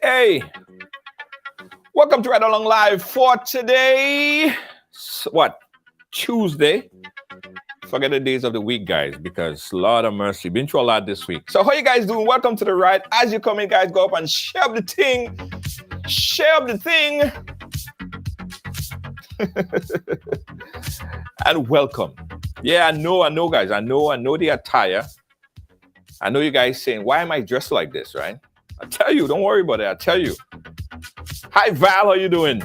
Hey, welcome to Ride Along Live for today. What? Tuesday. Forget the days of the week, guys, because Lord of mercy, been through a lot this week. So how you guys doing? Welcome to the ride. As you come in, guys, go up and share up the thing. Share up the thing. And welcome. Yeah, I know, guys. I know the attire. I know you guys saying, why am I dressed like this, right? I tell you, don't worry about it. I tell you. Hi, Val. How you doing?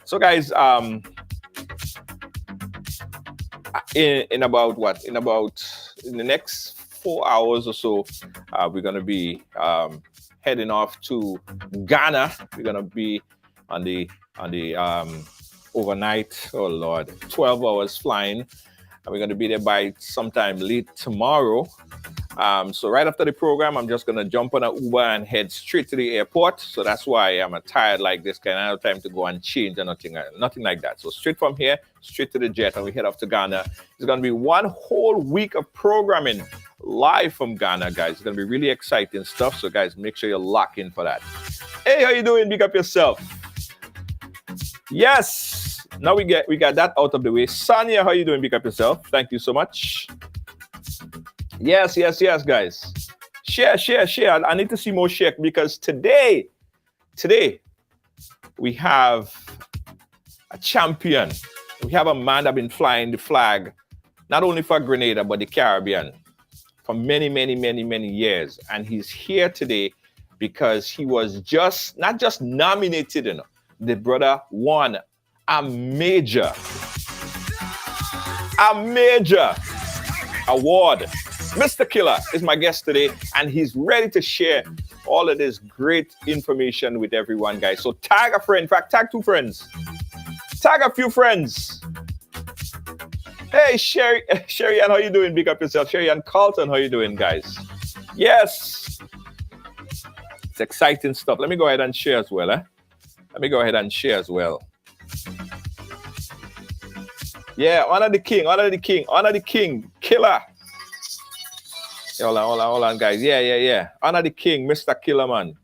So, guys, in the next 4 hours or so, we're gonna be heading off to Ghana. We're gonna be on the overnight. Oh Lord, 12 hours flying, and we're gonna be there by sometime late tomorrow. So right after the program, I'm just gonna jump on an Uber and head straight to the airport. So that's why I'm attired like this. Kind of have time to go and change or nothing like that. So straight from here, straight to the jet, and we head off to Ghana. It's gonna be one whole week of programming live from Ghana, guys. It's gonna be really exciting stuff. So guys, make sure you lock in for that. Hey, how you doing? Big up yourself. Yes. Now we got that out of the way. Sonia, how you doing? Big up yourself. Thank you so much. Yes, guys. Share. I need to see more share because today we have a champion. We have a man that's been flying the flag, not only for Grenada, but the Caribbean for many years. And he's here today because he was not just nominated, the brother won a major award. Mr.Killa is my guest today, and he's ready to share all of this great information with everyone, guys. So tag a friend. In fact, tag 2 friends. Tag a few friends. Hey, Sherry Ann, how you doing? Big up yourself. Sherry Ann Carlton, how you doing, guys? Yes. It's exciting stuff. Let me go ahead and share as well, Yeah, honor the king, Killa. Hold on, guys. Yeah. Honor the king, Mr.Killa, man.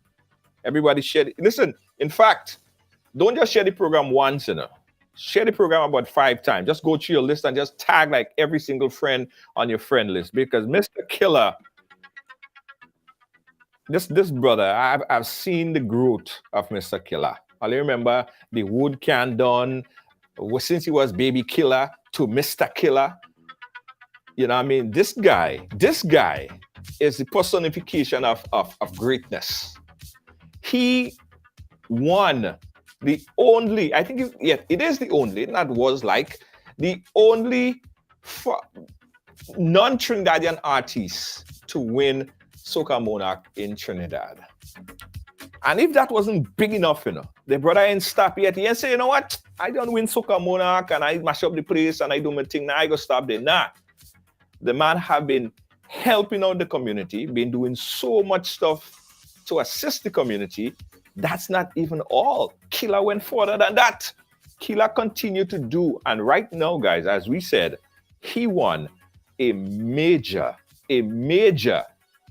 Everybody share it. Listen, in fact, don't just share the program once, Share the program about 5 times. Just go to your list and just tag like every single friend on your friend list, because Mr. Killa, this brother, I've seen the growth of Mr. Killa. I remember the wood can done since he was baby killer to Mr. Killa. You know what I mean? This guy is the personification of greatness. He won the only, I think, it is the only, not was like, the only non-Trinidadian artist to win Soca Monarch in Trinidad. And if that wasn't big enough, the brother ain't stop yet. He ain't say, you know what? I don't win Soca Monarch and I mash up the place and I do my thing. Now I go stop there. Nah. The man have been helping out the community, been doing so much stuff to assist the community. That's not even all. Killa went further than that. Killa continued to do. And right now, guys, as we said, he won a major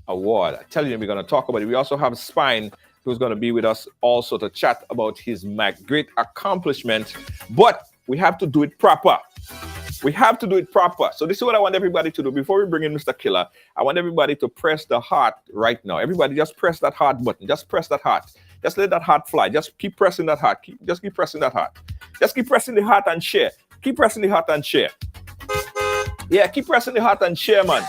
award. I tell you, we're going to talk about it. We also have Spine, who's going to be with us also to chat about his great accomplishment. But we have to do it proper. We have to do it proper. So this is what I want everybody to do. Before we bring in Mr. Killa, I want everybody to press the heart right now. Everybody just press that heart button. Just press that heart. Just let that heart fly. Just keep pressing that heart. Just keep pressing that heart. Just keep pressing the heart and share. Keep pressing the heart and share. Yeah, keep pressing the heart and share, man.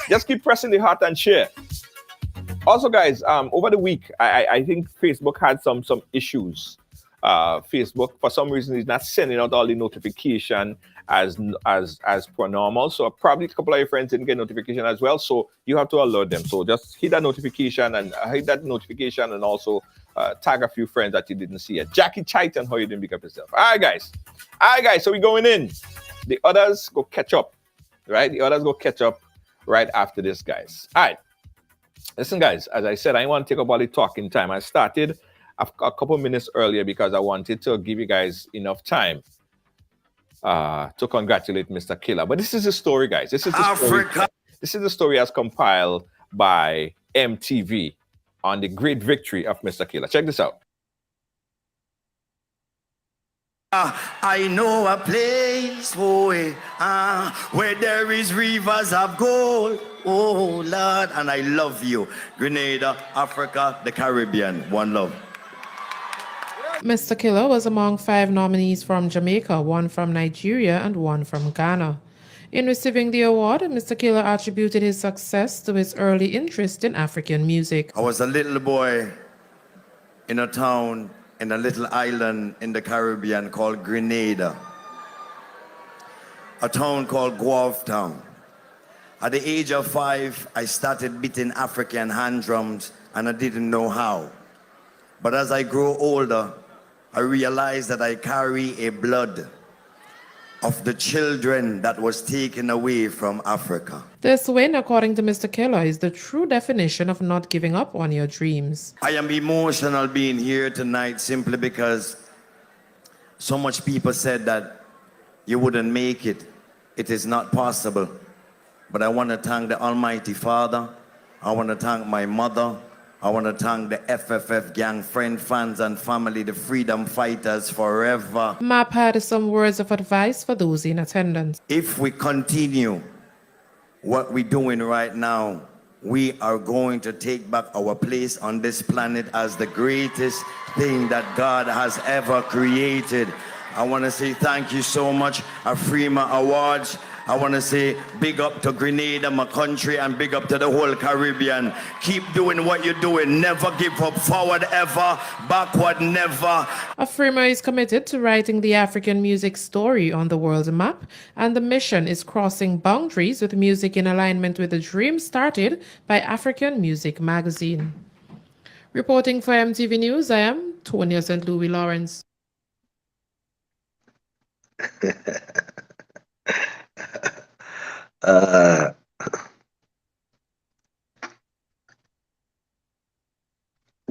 Just keep pressing the heart and share. Also, guys, over the week, I think Facebook had some issues. Facebook, for some reason, is not sending out all the notification as per normal. So probably a couple of your friends didn't get notification as well. So you have to alert them. So just hit that notification and also tag a few friends that you didn't see yet. Jackie Chiton, how you doing? Big up yourself. All right, guys. So we're going in. The others go catch up, right? The others go catch up right after this, guys. All right. Listen, guys, as I said, I didn't want to take up all the talking time. I started a couple minutes earlier because I wanted to give you guys enough time to congratulate Mr. Killa. But this is the story, guys. This is the story. This is the story as compiled by MTV on the great victory of Mr. Killa. Check this out. I know a place, where there is rivers of gold. Oh, Lord, and I love you. Grenada, Africa, the Caribbean. One love. Mr. Killa was among 5 nominees from Jamaica, 1 from Nigeria, and 1 from Ghana. In receiving the award, Mr. Killa attributed his success to his early interest in African music. I was a little boy in a town, in a little island in the Caribbean called Grenada, a town called Guavetown. At the age of 5, I started beating African hand drums, and I didn't know how. But as I grew older, I realized that I carry a blood of the children that was taken away from Africa. This win, according to Mr. Killa, is the true definition of not giving up on your dreams. I am emotional being here tonight simply because so much people said that you wouldn't make it. It is not possible. But I want to thank the Almighty Father. I want to thank my mother. I want to thank the FFF gang, friend, fans, and family, the freedom fighters forever. MAP had some words of advice for those in attendance. If we continue what we're doing right now, we are going to take back our place on this planet as the greatest thing that God has ever created. I want to say thank you so much, Afrima Awards. I want to say big up to Grenada, my country, and big up to the whole Caribbean. Keep doing what you're doing. Never give up. Forward ever, backward never. Afrima is committed to writing the African music story on the world map, and the mission is crossing boundaries with music in alignment with the dream started by African Music Magazine. Reporting for MTV News, I am Tonya St. Louis Lawrence.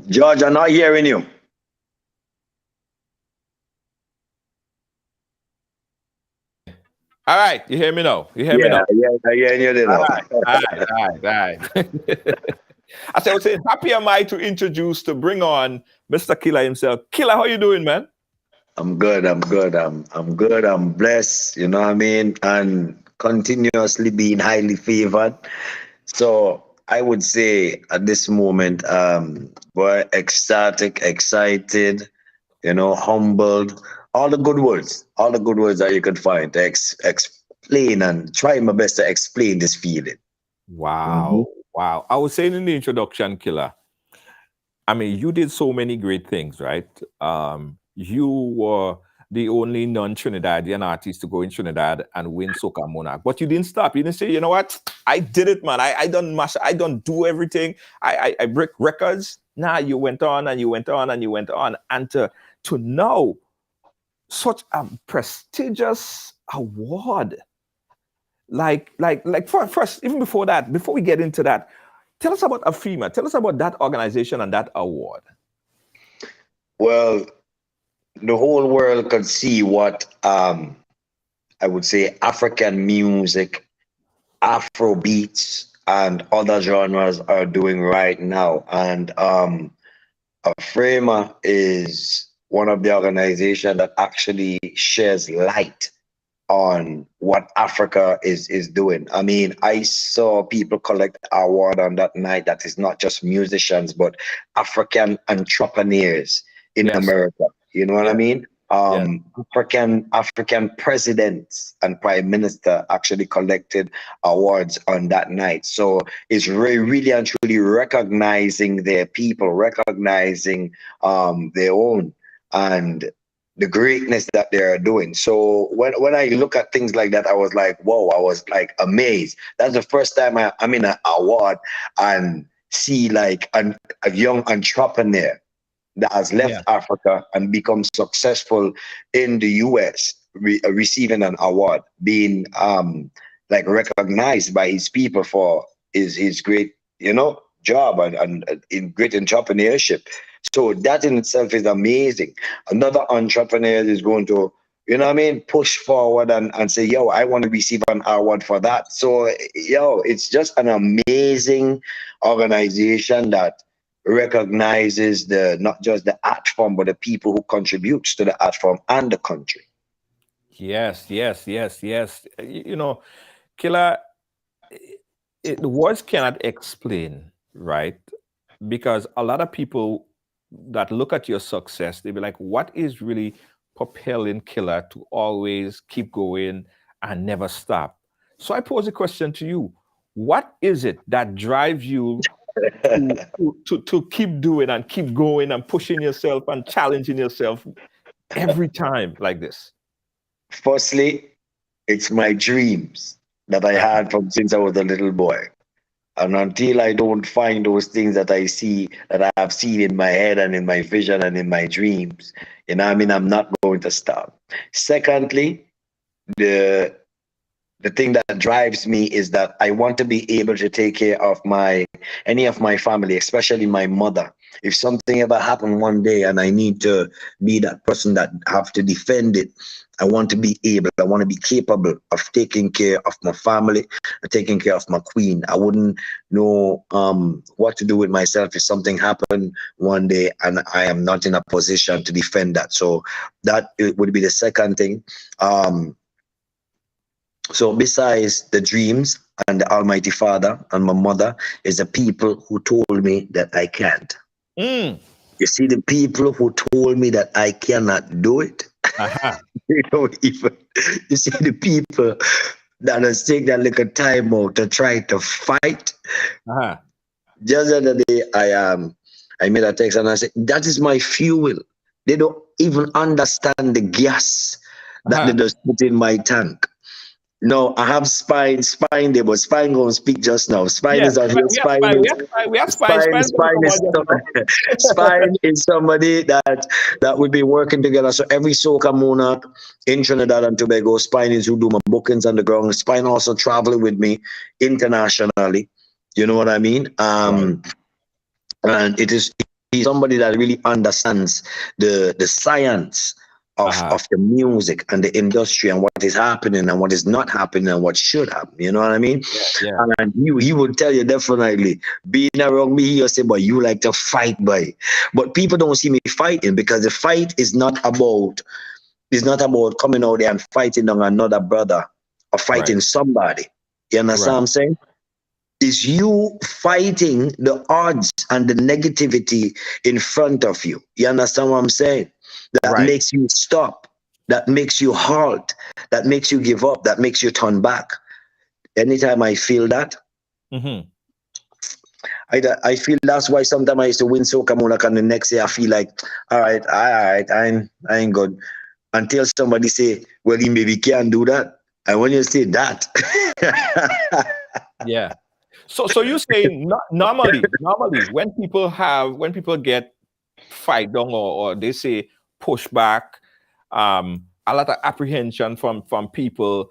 George, I'm not hearing you. All right, you hear me now? You hear me now? Yeah, I hear you now. All right. I was saying, happy am I to introduce, to bring on Mr. Killa himself. Killa, how you doing, man? I'm good. I'm good. I'm good. I'm blessed. You know what I mean? And continuously being highly favored. So I would say at this moment, we're ecstatic, excited, humbled. All the good words that you could find to explain and try my best to explain this feeling. Wow. Wow. I was saying in the introduction, Killa, I mean, you did so many great things, right? You were the only non-Trinidadian artist to go in Trinidad and win Soca Monarch. But you didn't stop. You didn't say, you know what? I did it, man. I don't mash. I don't do everything. I break records. Nah, you went on and you went on and you went on. And to know such a prestigious award. Like first, even before that, before we get into that, tell us about AFEMA. Tell us about that organization and that award. Well, the whole world could see what I would say African music, Afro beats, and other genres are doing right now. And AFEMA is one of the organizations that actually shares light on what Africa is doing. I mean, I saw people collect award on that night that is not just musicians, but African entrepreneurs in Yes. America. You know what I Yeah. mean? Yeah. African presidents and prime minister actually collected awards on that night. So it's really and truly recognizing their people, recognizing their own, and the greatness that they're doing. So when I look at things like that, I was like, whoa, I was like amazed. That's the first time I'm in an award and see like a young entrepreneur that has left Yeah. Africa and become successful in the US, receiving an award, being like recognized by his people for his great, job and in great entrepreneurship. So that in itself is amazing. Another entrepreneur is going to, push forward and say, yo, I want to receive an award for that. So, it's just an amazing organization that recognizes not just the art form, but the people who contributes to the art form and the country. Yes. Yes. Yes. Yes. You know, Killa, the words cannot explain, right? Because a lot of people that look at your success, they be like, what is really propelling Killa to always keep going and never stop? So I pose a question to you. What is it that drives you to keep doing and keep going and pushing yourself and challenging yourself every time like this? Firstly, it's my dreams that I had from since I was a little boy. And until I don't find those things that I see, that I have seen in my head and in my vision and in my dreams, I'm not going to stop. Secondly, the the thing that drives me is that I want to be able to take care of any of my family, especially my mother. If something ever happened one day and I need to be that person that have to defend it, I want to be capable of taking care of my family and taking care of my queen. I wouldn't know what to do with myself if something happened one day and I am not in a position to defend that. So that would be the second thing. So besides the dreams and the Almighty Father and my mother is the people who told me that I can't. Mm. You see, the people who told me that I cannot do it, Uh-huh. they don't even. You see, the people that has taken that little time out to try to fight. Uh-huh. Just the other day, I made a text and I said, that is my fuel. They don't even understand the gas that they Uh-huh. just put in my tank. No, I have spine there, but spine gonna speak just now. Spine Yes, is out here. we have spine. We have spine. Spine's gonna come out just now. Spine is somebody that we be working together. So every soca monarch in Trinidad and Tobago, Spine is who do my bookings on the ground. Spine also traveling with me internationally. You know what I mean? Right. And he's somebody that really understands the science of the music and the industry and what is happening and what is not happening and what should happen. You know what I mean? Yeah. And he would tell you definitely, being around me, he'll say, but you like to fight, boy. But people don't see me fighting because the fight is not about coming out there and fighting on another brother or fighting somebody. You understand what I'm saying? Is you fighting the odds and the negativity in front of you. You understand what I'm saying? That makes you stop, that makes you halt, that makes you give up, that makes you turn back. Anytime I feel that, I feel that's why sometimes I used to win Soca Monarch and the next day I feel like, all right, I ain't good. Until somebody say, well, he maybe can't do that. And when you say that, yeah. So you say normally when people get fight down or they say pushback, a lot of apprehension from people.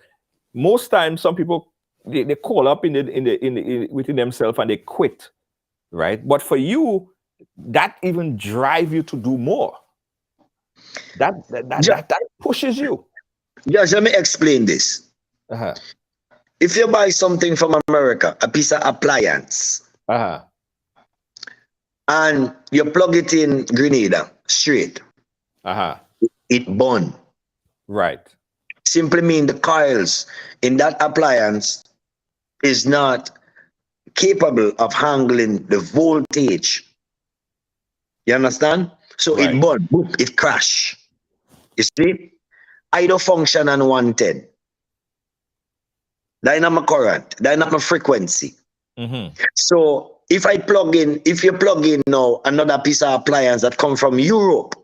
Most times, some people they call up in within themselves and they quit, right? But for you, that even drive you to do more. That pushes you. Just let me explain this. If you buy something from America, a piece of appliance, and you plug it in Grenada straight, it burn. Right. Simply mean the coils in that appliance is not capable of handling the voltage. You understand? So it burn, it crash. You see? Idle function and wanted. That's not my current. That's not my frequency. So if you plug in now another piece of appliance that come from Europe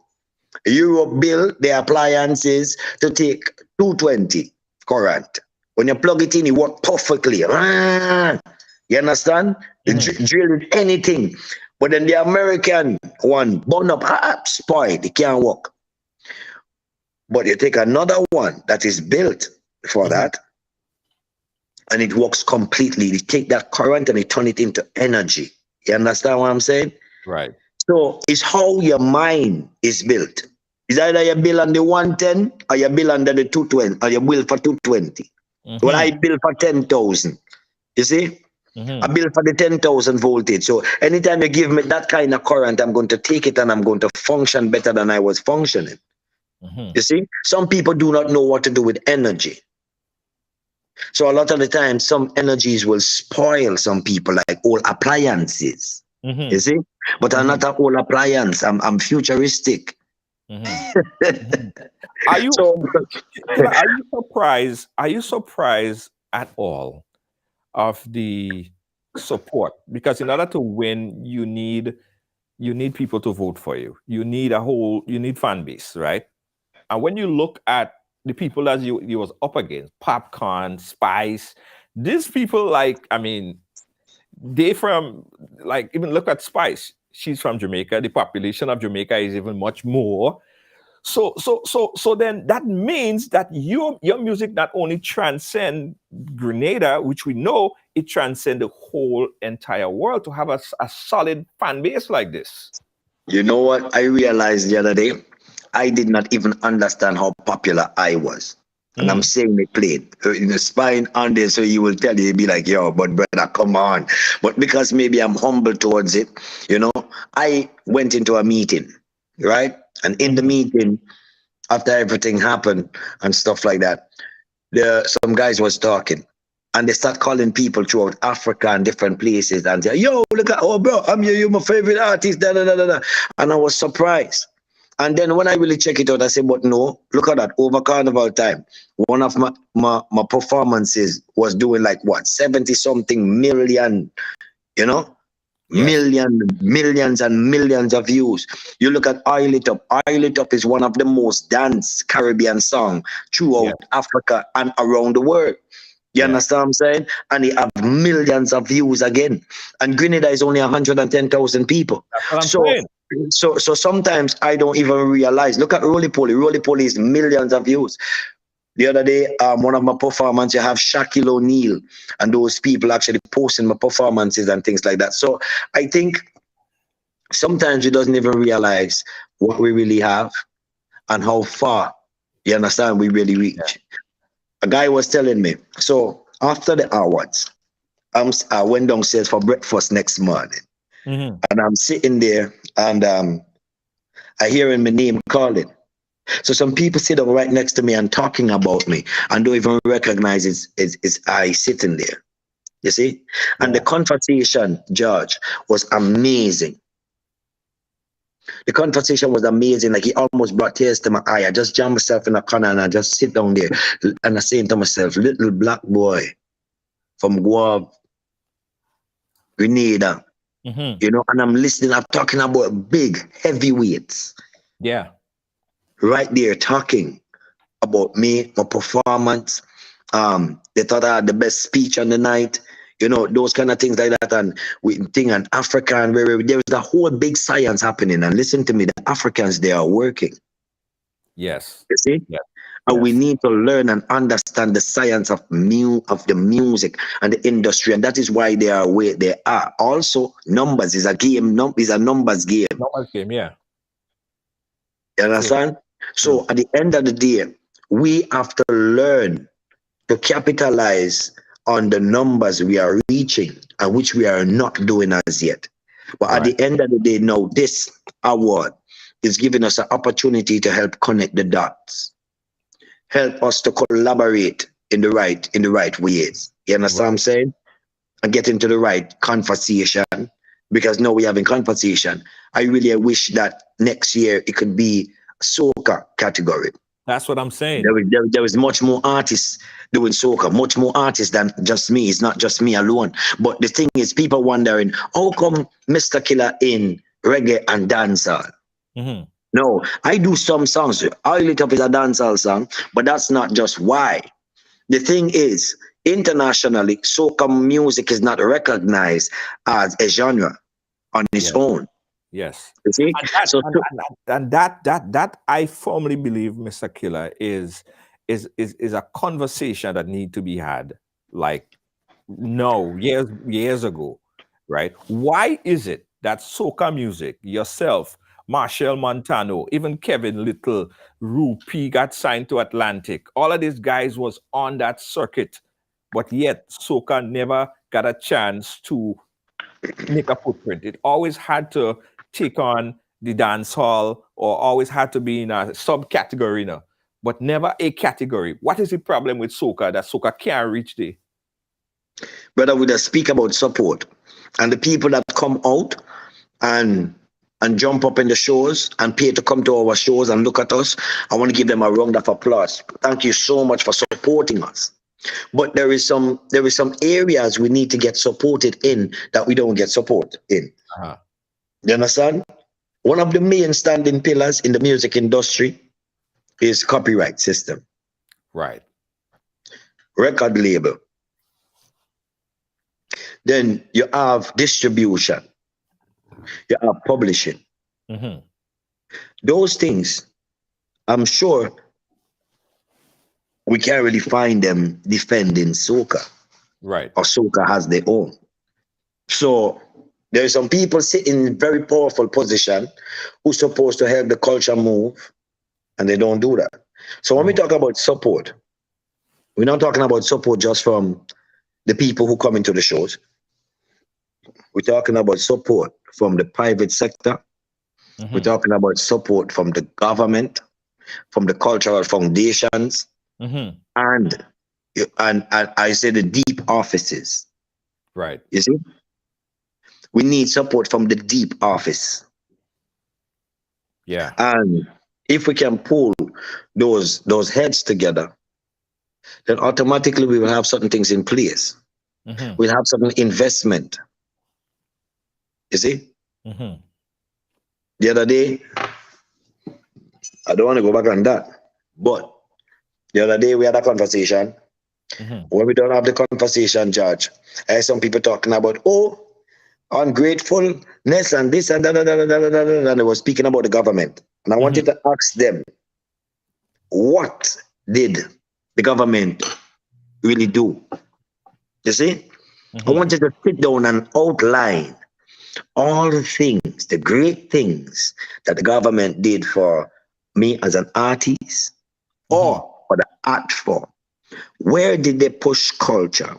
build the appliances to take 220 current. When you plug it in, it works perfectly. You understand? Drill with anything. But then the American one, burn up, spoiled, it can't work. But you take another one that is built for that, and it works completely. They take that current and they turn it into energy. You understand what I'm saying? Right. So it's how your mind is built. It's either you build on the 110 or you build under the 220 or you build for 220. Well, I build for 10,000. You see? I build for the 10,000 voltage. So anytime you give me that kind of current, I'm going to take it and I'm going to function better than I was functioning. You see? Some people do not know what to do with energy. So a lot of the time, some energies will spoil some people, like old appliances. You see? But I'm not an old appliance. I'm futuristic. Are you surprised? Are you surprised at all of the support? Because in order to win, you need people to vote for you. You need fan base, right? And when you look at the people that you was up against, Popcorn, Spice, these people, they from, even look at Spice. She's from Jamaica. The population of Jamaica is even much more. So then that means that your music not only transcend Grenada, which we know, it transcend the whole entire world to have a solid fan base like this. You know what I realized the other day? I did not even understand how popular I was. And I'm saying it plain. In the spine on there, so he will tell you, he'll be like, yo, but brother, come on. But because maybe I'm humble towards it, I went into a meeting, right? And in the meeting, after everything happened and stuff like that, some guys was talking. And they start calling people throughout Africa and different places and say, yo, look at, bro, you're my favorite artist, da da da da. And I was surprised. And then when I really check it out, I say, but no, look at that, over Carnival time, one of my performances was doing 70-something million, millions and millions of views. You look at Oil It Up. Oil It Up is one of the most danced Caribbean song throughout Africa and around the world. You understand what I'm saying? And it have millions of views again. And Grenada is only 110,000 people. That's what I'm saying. So sometimes I don't even realize. Look at Roly Poly. Roly Poly is millions of views. The other day, one of my performances, you have Shaquille O'Neal and those people actually posting my performances and things like that. So I think sometimes we doesn't even realize what we really have and how far, you understand, we really reach. A guy was telling me, so after the awards, I went downstairs for breakfast next morning, Mhm. and I'm sitting there, and I hearing my name calling. So some people sit down right next to me and talking about me and don't even recognize it's I sitting there. You see? And the Yeah. conversation, George, was amazing. The conversation was amazing. Like, he almost brought tears to my eye. I just jammed myself in a corner and I just sit down there and I saying to myself, little black boy from Guam, Grenada, Mhm. you know, and I'm listening, I'm talking about big heavyweights Yeah. right there talking about me, my performance. They thought I had the best speech on the night, you know, those kind of things like that. And we think an African, where there is a whole big science happening. And listen to me, the Africans, they are working. Yes. You see? Yeah. And we Yes. need to learn and understand the science of the music and the industry, and that is why they are where they are. Also, numbers is a game. Is a numbers game. Normal game. Yeah. You True. understand? True. So at the end of the day, we have to learn to capitalize on the numbers we are reaching and which we are not doing as yet. But at Right. the end of the day, now this award is giving us an opportunity to help connect the dots, help us to collaborate in the right ways. You understand what I'm Right. saying? And get into the right conversation. Because now we're having conversation. I really wish that next year it could be a soca category. That's what I'm saying. There is much more artists doing soca, much more artists than just me. It's not just me alone. But the thing is, people wondering, how come Mr. Killa in reggae and dancehall? Mhm. No, I do some songs. Oil It Up is a dancehall song, but that's not just why. The thing is, internationally, soca music is not recognized as a genre on its Yes. own. Yes. You see? And that So, and that I firmly believe, Mr. Killer, is a conversation that need to be had, like, no, years ago, right? Why is it that soca music, yourself, Marshall Montano, even Kevin Little, Rupee got signed to Atlantic, all of these guys was on that circuit, but yet soca never got a chance to make a footprint. It always had to take on the dance hall or always had to be in a subcategory, but never a category. What is the problem with soca that soca can't reach there? brother, we just speak about support. And the people that come out and jump up in the shows and pay to come to our shows and look at us, I want to give them a round of applause. Thank you so much for supporting us. But there is some areas we need to get supported in that we don't get support in. Uh-huh. You understand? One of the main standing pillars in the music industry is copyright system, Right. record label. Then you have distribution, you have publishing. Mm-hmm. Those things, I'm sure we can't really find them defending soca, Right. or soca has their own. So there's some people sitting in very powerful position who's supposed to help the culture move, and they don't do that. So when we talk about support, we're not talking about support just from the people who come into the shows. We're talking about support from the private sector. We're Mm-hmm. talking about support from the government, from the cultural foundations, Mm-hmm. and I say the deep offices. Right. You see, we need support from the deep office, Yeah. and if we can pull those heads together, then automatically we will have certain things in place. Mm-hmm. We'll have certain investment. You see, Mm-hmm. the other day, I don't want to go back on that, but the other day we had a conversation. Mm-hmm. When we don't have the conversation, Judge, I hear some people talking about, oh, ungratefulness and this and that, and they were speaking about the government. And I wanted to ask them, what did the government really do? You see? I Mm-hmm. wanted to sit down and outline all the things, the great things that the government did for me as an artist or for the art form? Where did they push culture?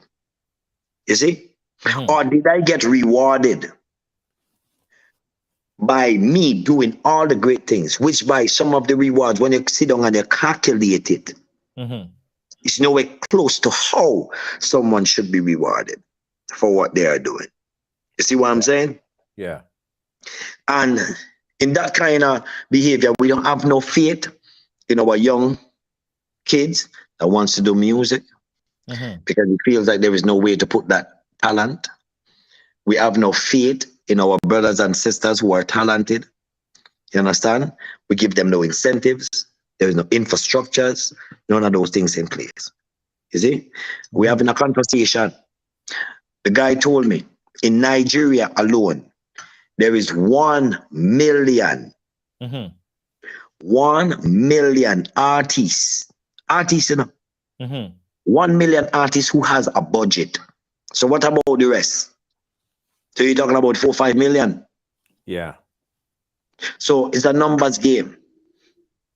You see? Or did I get rewarded by me doing all the great things, which by some of the rewards, when you sit down and you calculate it, it's nowhere close to how someone should be rewarded for what they are doing. You see what I'm saying? Yeah. And in that kind of behavior, we don't have no faith in our young kids that wants to do music because it feels like there is no way to put that talent. We have no faith in our brothers and sisters who are talented. You understand? We give them no incentives. There is no infrastructures, none of those things in place. You see? We're having a conversation. The guy told me in Nigeria alone, there is 1 million, 1 million artists, you know, 1 million artists who has a budget. So what about the rest? So you're talking about 4 or 5 million. Yeah. So it's a numbers game.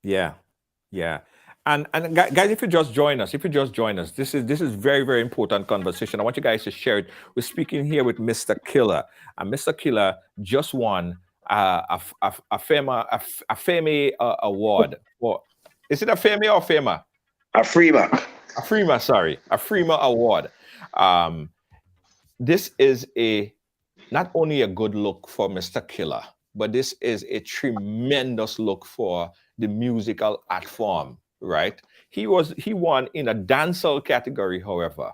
Yeah. Yeah. And guys, if you just join us, this is very, very important conversation. I want you guys to share it. We're speaking here with Mr. Killa, and Mr. Killa just won a FEMA award. For, is it a FEMA or FEMA? A FREMA. A FREMA, sorry, a FREMA award. This is not only a good look for Mr. Killa, but this is a tremendous look for the musical art form. Right, he won in a dancehall category. However,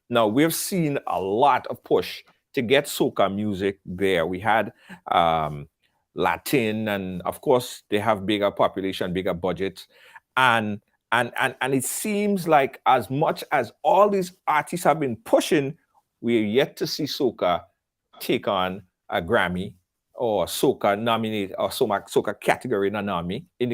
now we've seen a lot of push to get soca music there. We had Latin, and of course they have bigger population, bigger budgets, and it seems like as much as all these artists have been pushing, we're yet to see soca take on a Grammy or soca nominate or soca category in the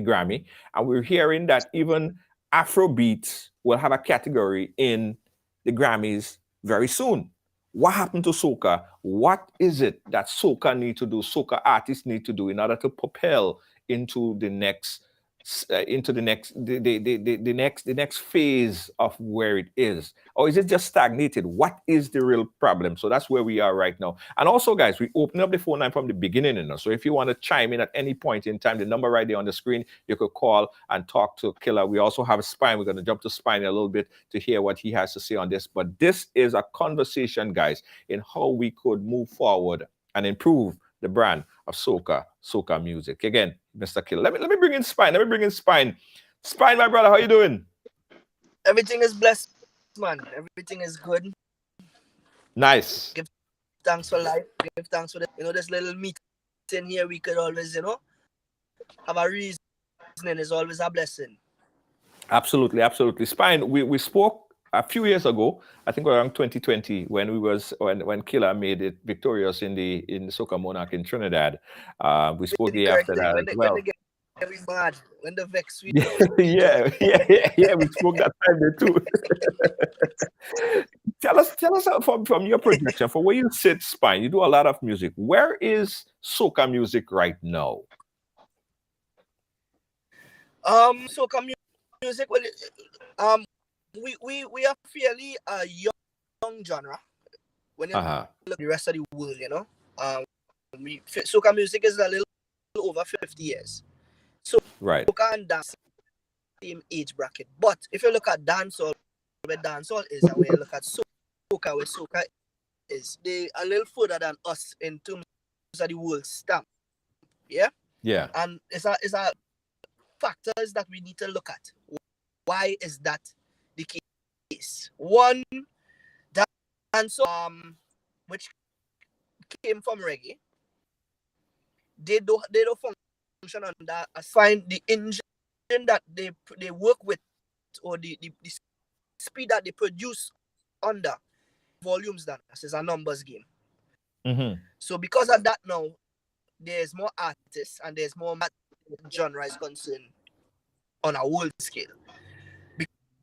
Grammy. And we're hearing that even Afrobeats will have a category in the Grammys very soon. What happened to soca? What is it that soca need to do, soca artists need to do in order to propel into the next the next phase of where it is? Or is it just stagnated? What is the real problem? So that's where we are right now. And also, guys, we open up the phone line from the beginning, so if you want to chime in at any point in time, the number right there on the screen, you could call and talk to Killa. We also have Spine. We're going to jump to Spine in a little bit to hear what he has to say on this. But this is a conversation, guys, in how we could move forward and improve the brand of soca music. Again, Mr. Killa. Let me bring in Spine. Spine, my brother, how you doing? Everything is blessed, man. Everything is good. Nice. Give thanks for life. Give thanks for this little meeting here. We could always, have a reason. Is always a blessing. Absolutely. Spine, we spoke a few years ago, I think around 2020, when Killa made it victorious in the Soca Monarch in Trinidad. We spoke the after that as well. When the vex we yeah, we spoke that time there too. Tell us from your projection, from where you sit, Spine, you do a lot of music. Where is soca music right now? Soca music, well, we are fairly young genre when you look at the rest of the world, soca music is a little over 50 years. So right. Soca and dance same age bracket. But if you look at dancehall, where dancehall is, and when you look at soca, where soca is, they a little further than us in terms of the world stamp. Yeah? Yeah. And it's a factors that we need to look at. Why is that the case? One, dancehall, which came from reggae, they don't function on that. I find the engine that they work with, or the speed that they produce under volumes, that is a numbers game. So because of that now, there's more artists and there's more genre is concerned on a world scale.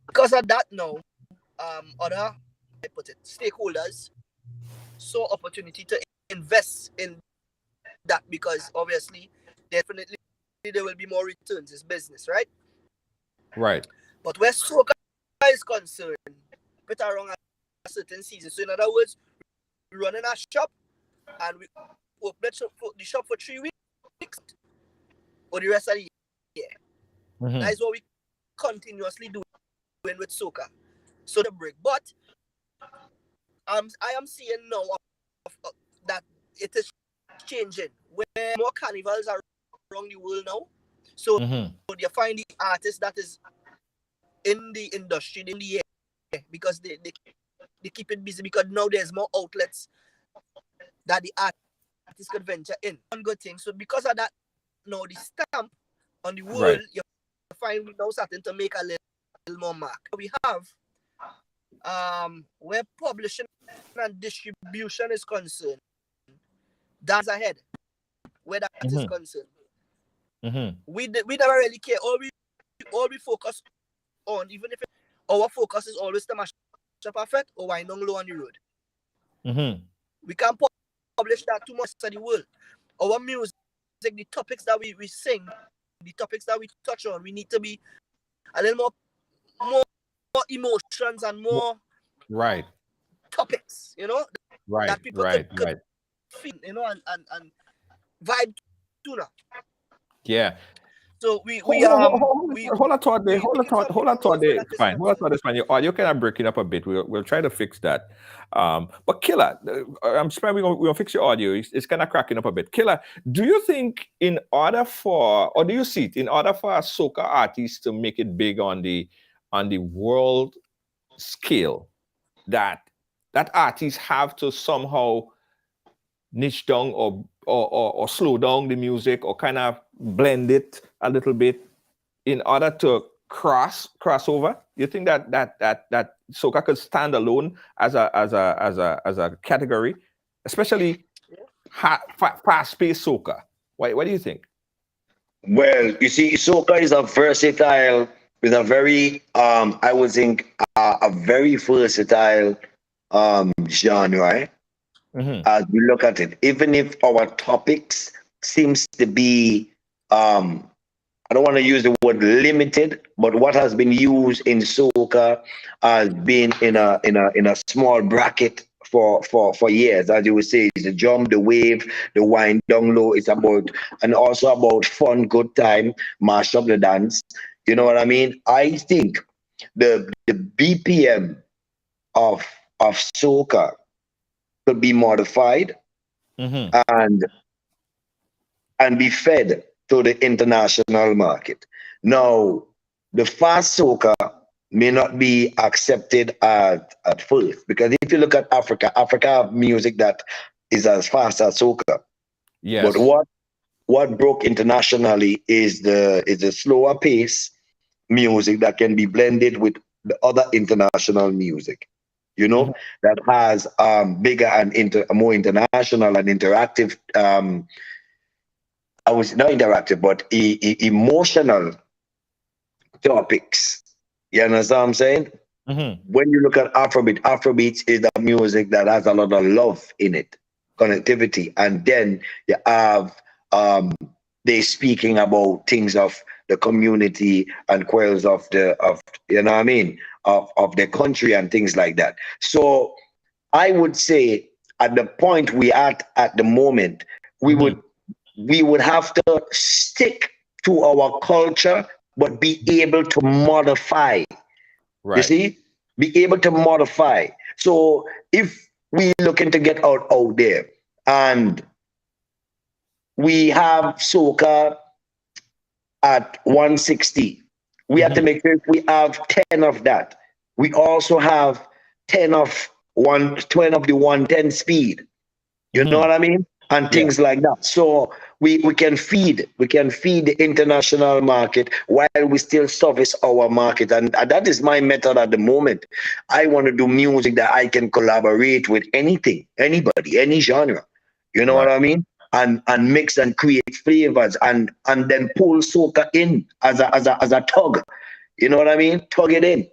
Because of that now, other stakeholders saw opportunity to invest in that, because obviously definitely there will be more returns. It's business, right? Right. But where soca is concerned, put around a certain season. So in other words, we run in a shop and we open the shop for 3 weeks or the rest of the year. That is what we continuously doing with soca. So the break. But I am seeing now that it is changing. Where more carnivals are around the world now. So you find the artist that is in the industry in the air because they keep it busy because now there's more outlets that the artist could venture in. One good thing. So because of that, now the stamp on the world, you find we now starting to make a little more mark. We have where publishing and distribution is concerned, that's ahead. Where that is concerned. We never really care. All we focus on, even if our focus is always to mash up effect or wind down low on the road. We can't publish that too much to the world. Our music, the topics that we sing, the topics that we touch on, we need to be a little more emotions and more topics, you know, that people could feel, you know, and vibe to now. Yeah. So we hold on thought there. Fine. Hold on thought this fine. Your audio kind of breaking up a bit. We'll try to fix that. But Killa, I'm surprised we'll fix your audio. It's kind of cracking up a bit. Killa, do you think in order for a soca artist to make it big on the world scale, that artists have to somehow niche down or slow down the music or kind of blend it a little bit in order to cross over? You think that soca could stand alone as a category, especially fast-paced soca? What do you think? Well, you see, soca is a versatile, with a very I would think a very versatile genre. As we look at it, even if our topics seems to be I don't want to use the word limited, but what has been used in soca has been in a small bracket for years. As you would say, it's the jump, the wave, the wind down low. It's about, and also about fun, good time, mash up the dance. You know what I mean? I think the BPM of soca could be modified and be fed to the international market. Now, the fast soca may not be accepted at first, because if you look at Africa have music that is as fast as soca. Yes. But what broke internationally is the slower pace music that can be blended with the other international music, you know, that has bigger and more international and interactive I was not interactive, but emotional topics. You understand what I'm saying? When you look at Afrobeat is the music that has a lot of love in it, connectivity, and then you have they speaking about things of the community and quells of you know what I mean, of the country and things like that. So I would say at the point we at the moment, we would have to stick to our culture, but be able to modify. Right. You see? Be able to modify. So if we looking to get out there and we have soca at 160, we have to make sure we have 10 of that. We also have 10 of the 110 speed. You know what I mean? And things like that. So we can feed the international market while we still service our market. And that is my method at the moment. I want to do music that I can collaborate with anything, anybody, any genre. You know what I mean? And mix and create flavors and then pull soca in as a tug. You know what I mean? Tug it in.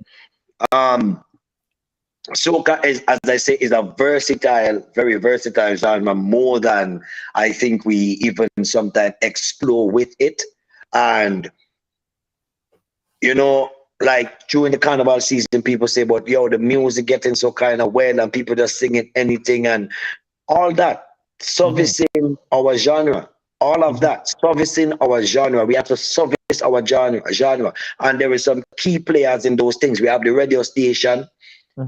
Soca is, as I say, is a versatile, very versatile genre, more than I think we even sometimes explore with it. And you know, like during the carnival season, people say, but yo, the music getting so kind of well and people just singing anything and all that. Servicing our genre. All of that. Servicing our genre. We have to service our genre. And there is some key players in those things. We have the radio station,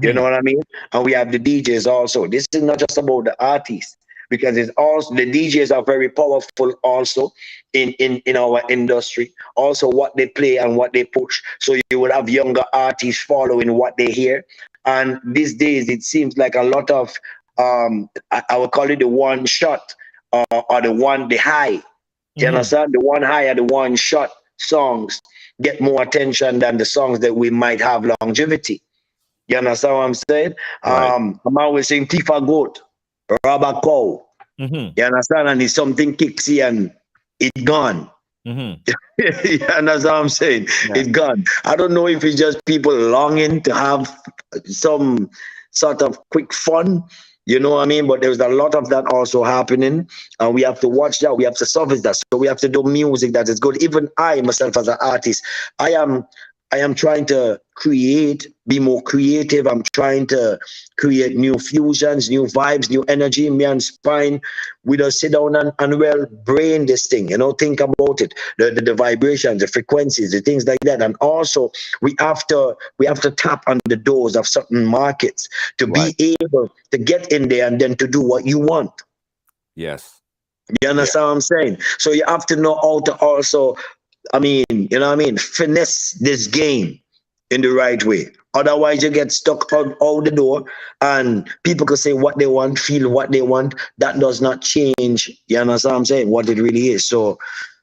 you know what I mean? And we have the DJs also. This is not just about the artists, because it's also the DJs are very powerful also in our industry. Also what they play and what they push. So you will have younger artists following what they hear. And these days it seems like a lot of I would call it the one shot or the high. You understand? The one high or the one shot songs get more attention than the songs that we might have longevity. You understand what I'm saying? Right. I'm always saying Tifa Goat, Rubber Cow. You understand? And if something kicks in and it's gone. You understand what I'm saying? Yeah. It's gone. I don't know if it's just people longing to have some sort of quick fun. You know what I mean? But there's a lot of that also happening. And we have to watch that. We have to service that. So we have to do music that is good. Even I myself as an artist, I am trying to be more creative. I'm trying to create new fusions, new vibes, new energy. Me and Spine, we just sit down and well brain this thing, think about it, the vibrations, the frequencies, the things like that. And also we have to tap on the doors of certain markets to be able to get in there and then to do what you want. Yes. You understand what I'm saying? So you have to know how to also, finesse this game in the right way. Otherwise, you get stuck out the door and people can say what they want, feel what they want. That does not change, you understand what I'm saying, what it really is. So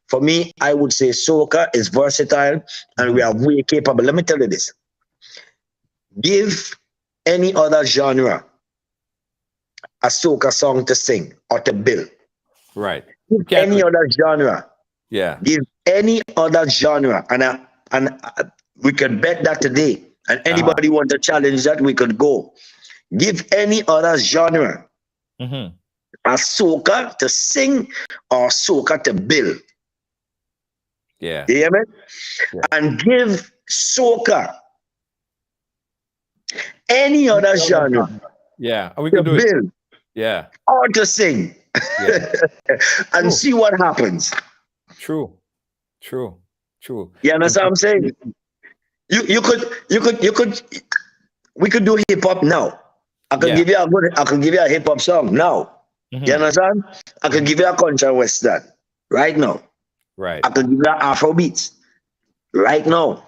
for me, I would say soca is versatile and we are way capable. Let me tell you this. Give any other genre a soca song to sing or to build. Right. Any other genre. Yeah. Give any other genre, and we can bet that today. And anybody want to challenge that, we could go. Give any other genre a soca to sing or soca to build. Yeah. You hear me? Yeah. And give soca any other genre. Yeah. And we to can do it. build. Yeah. Or to sing. Yeah. And see what happens. True. You understand what I'm saying? We could do hip hop now. I could give you a hip hop song now. You understand? I could give you a country western right now. Right. I could give you Afro beats right now.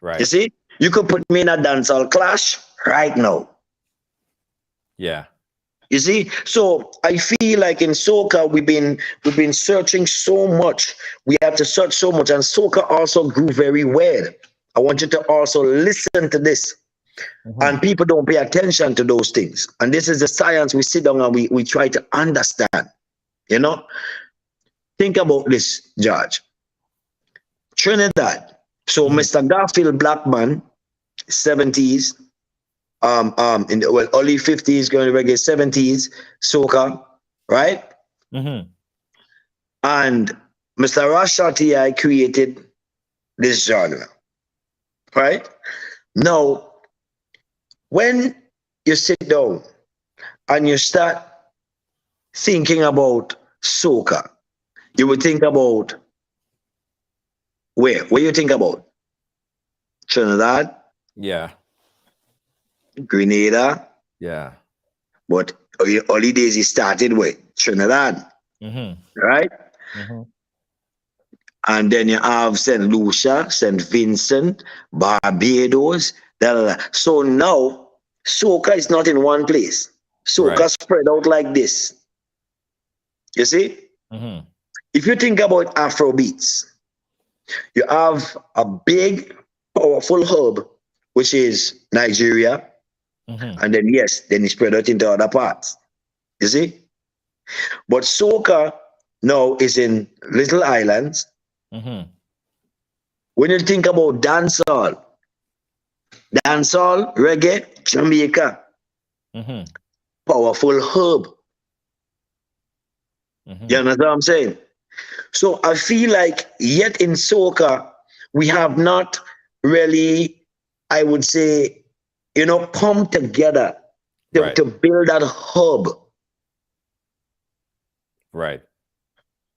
Right. You see? You could put me in a dancehall clash right now. Yeah. You see? So I feel like in soca we've been searching so much. We have to search so much, and soca also grew very well. I want you to also listen to this. And people don't pay attention to those things. And this is the science we sit down and we try to understand. Think about this, George. Trinidad. So Mr. Garfield Blackman, 70s, in the early 50s, going to reggae 70s, soca, right? And Mr. Rasha T.I. created this genre, right? Now, when you sit down and you start thinking about soca, you would think about where you think about? Trinidad? Yeah. Grenada? Yeah. But early days he started with Trinidad, right? And then you have St. Lucia, St. Vincent, Barbados. So now, soca is not in one place. Soca spread out like this. You see? If you think about Afro beats, you have a big, powerful hub, which is Nigeria. And then, then it spread out into other parts. You see? But soca now is in little islands. When you think about dancehall, reggae, Jamaica, powerful hub. You understand what I'm saying? So I feel like yet in soca, we have not really, I would say, come together Right. to build that hub. Right.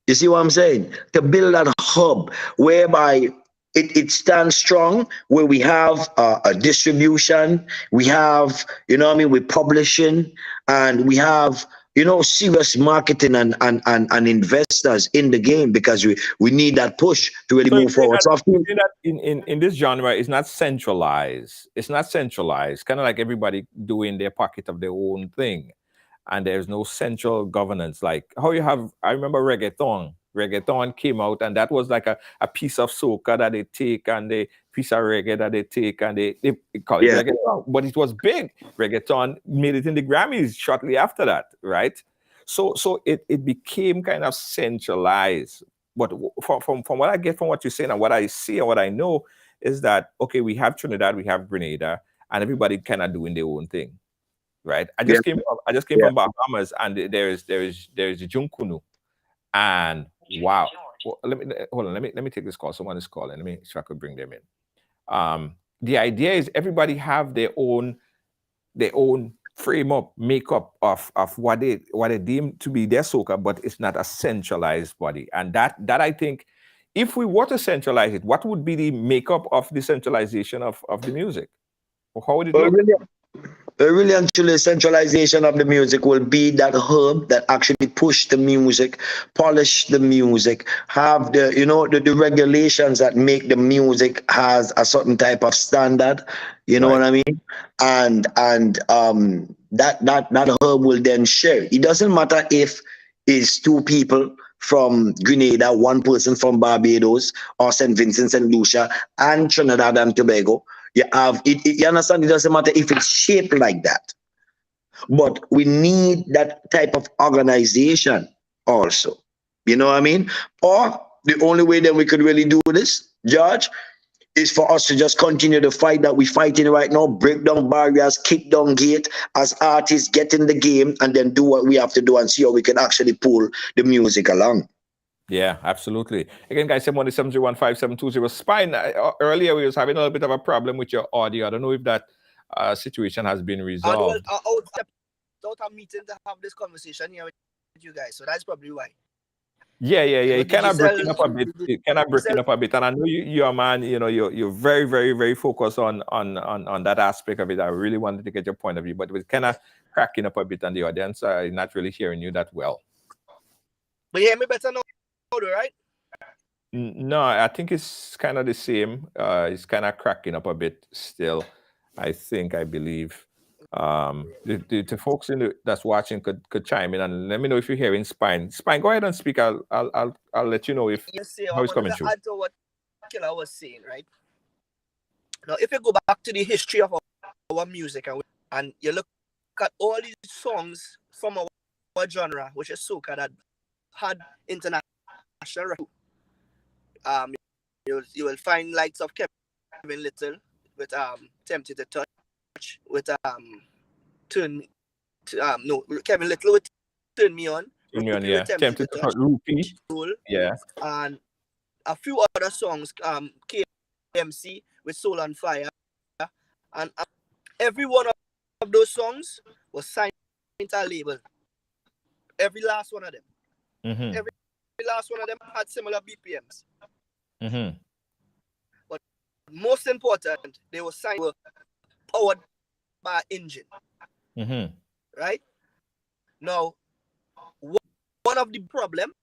You see what I'm saying? To build that hub whereby it stands strong, where we have a distribution, we have, with publishing, and we have, serious marketing and investors in the game, because we need that push to really So move forward. So I you're feel, saying that in this genre, it's not centralized. It's not centralized. Kind of like everybody doing their pocket of their own thing, and there's no central governance. Like how you have, I remember reggaeton. Reggaeton came out, and that was like a piece of soca that they take, and the piece of reggae that they take, and they call it yeah, reggaeton. But it was big. Reggaeton made it in the Grammys shortly after that, right? So it became kind of centralized. But from what I get from what you're saying and what I see and what I know is that, okay, we have Trinidad, we have Grenada, and everybody kind of doing their own thing, right? yeah, I just came yeah. from Bahamas, and there's Junkunu, and wow. Well, hold on. Let me take this call. Someone is calling. Let me see if I could bring them in. The idea is everybody have their own frame up, makeup of what they deem to be their soca, but it's not a centralized body. And that I think, if we were to centralize it, what would be the makeup of the centralization of the music? Or how would it But look? really, really and truly, centralization of the music will be that hub that actually push the music, polish the music, have the regulations that make the music has a certain type of standard. You know Right. what I mean? And that hub will then share. It doesn't matter if it's two people from Grenada, one person from Barbados or St. Vincent, St. Lucia, and Trinidad and Tobago. You have you understand? It doesn't matter if it's shaped like that, but we need that type of organization also. You know what I mean? Or the only way that we could really do this, George, is for us to just continue the fight that we're fighting right now, break down barriers, kick down gate as artists, get in the game, and then do what we have to do and see how we can actually pull the music along. Yeah, absolutely. Again, guys, 717-015-720. Spine, earlier we was having a little bit of a problem with your audio. I don't know if that situation has been And well, resolved. out a meeting to have this conversation here with you guys. So that's probably why. Yeah. You know, It the kind of breaking Giselle, up a bit. It kind of breaking up a bit. And I know you're a man, you're very, very, very focused on that aspect of it. I really wanted to get your point of view, but it was kind of cracking up a bit, and the audience are not really hearing you that well. but you hear me better now, right? No, I think it's kind of the same. It's kind of cracking up a bit still. I believe. The folks that's watching could chime in and let me know if you're hearing Spine. Spine, go ahead and speak. I'll let you know if You see, I how it's wanted coming to through. add to what Killa was saying, right? Now, if you go back to the history of our music and you look at all these songs from our genre, which is soca, that had international record, you will find likes of Kevin Little with Tempted to Touch, with Kevin Little with Turn Me On, Union, Rupee with yeah. Tempted to Tempted to Touch, cut Rupee. Soul, Yeah. and a few other songs, KMC with Soul on Fire, and every one of those songs was signed to a label. Every last one of them. Mm-hmm. Every last one of them had similar BPMs. Mm-hmm. But most important, they were signed, were powered by engine. Mm-hmm. Right? Now, one of the problem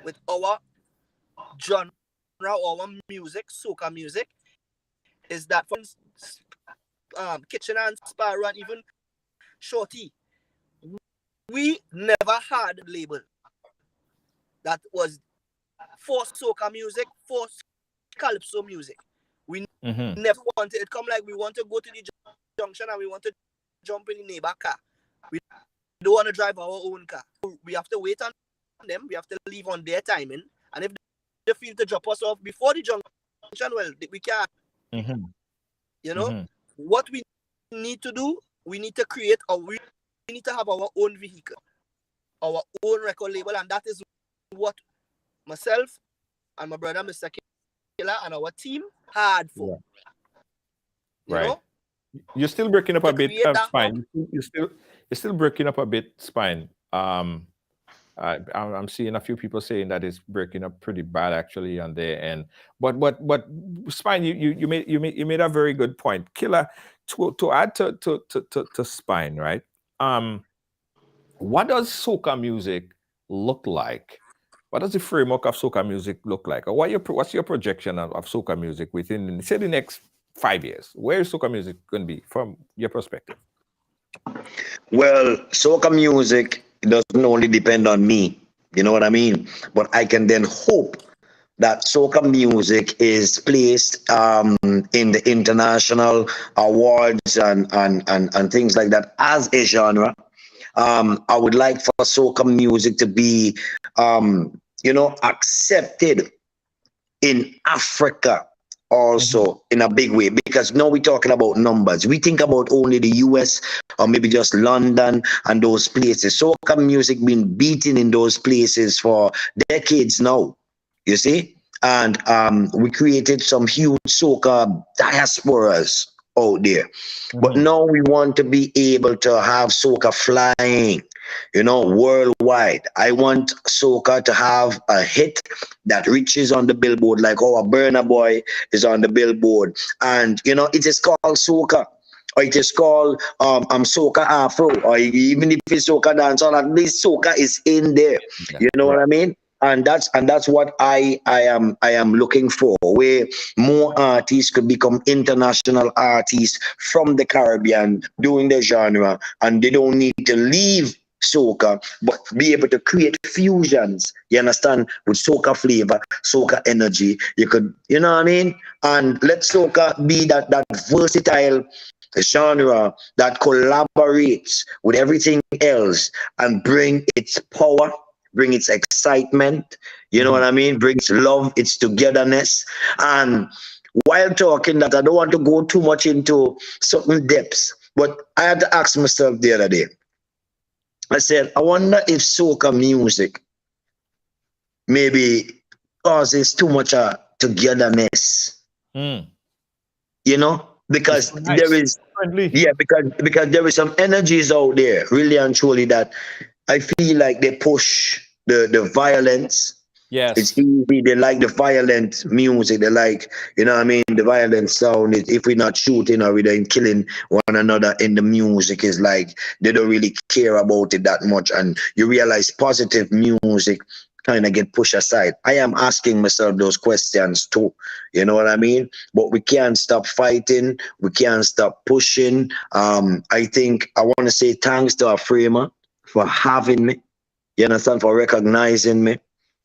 with our genre, our music, soca music, is that for Kitchen and Sparrow and even Shorty, we never had a label that was for soca music, for calypso music. We never wanted it. Come like we want to go to the junction and we want to jump in the neighbor car. We don't want to drive our own car. We have to wait on them. We have to leave on their timing. And if they feel to drop us off before the junction, well, we can't. Mm-hmm. You know, what we need to do, we need to create, or we need to have our own vehicle, our own record label, and that is what myself and my brother Mr.Killa and our team hard for. You Right. know? You're still breaking up To a bit, create that hub. Spine. You're still breaking up a bit, Spine. I'm seeing a few people saying that it's breaking up pretty bad actually on their end. But Spine, you made a very good point. Killer, to add to Spine, right? What does soca music look like? What does the framework of soca music look like? Or what's your projection of soca music within, say, the next 5 years? Where is soca music going to be from your perspective? Well, soca music doesn't only depend on me, you know what I mean? But I can then hope that soca music is placed in the international awards and things like that as a genre. I would like for soca music to be, accepted in Africa also in a big way, because now we're talking about numbers. We think about only the US or maybe just London and those places. Soca music been beaten in those places for decades now, you see? And we created some huge soca diasporas out there. But now we want to be able to have soca flying, worldwide. I want soca to have a hit that reaches on the billboard, like our Burna Boy is on the billboard. And, it is called soca. Or it is called soca afro, or even if it's soca dance, or at least soca is in there. Yeah, You know what I mean? And that's what I am looking for, where more artists could become international artists from the Caribbean doing their genre, and they don't need to leave soca, but be able to create fusions, you understand, with soca flavor, soca energy. You could, you know what I mean? And let soca be that versatile genre that collaborates with everything else and bring its power, bring its excitement, you know what I mean? Brings love, its togetherness. And while talking that, I don't want to go too much into certain depths, but I had to ask myself the other day. I said, I wonder if soca music maybe causes too much togetherness, because there is, friendly. yeah, because there is some energies out there, really and truly, that I feel like they push the violence. Yes. It's easy. They like the violent music. They like, the violent sound. If we're not shooting or we're killing one another in the music, is like they don't really care about it that much. And you realize positive music kind of get pushed aside. I am asking myself those questions too. You know what I mean? But we can't stop fighting. We can't stop pushing. I think I want to say thanks to our framer for having me. You understand? For recognizing me.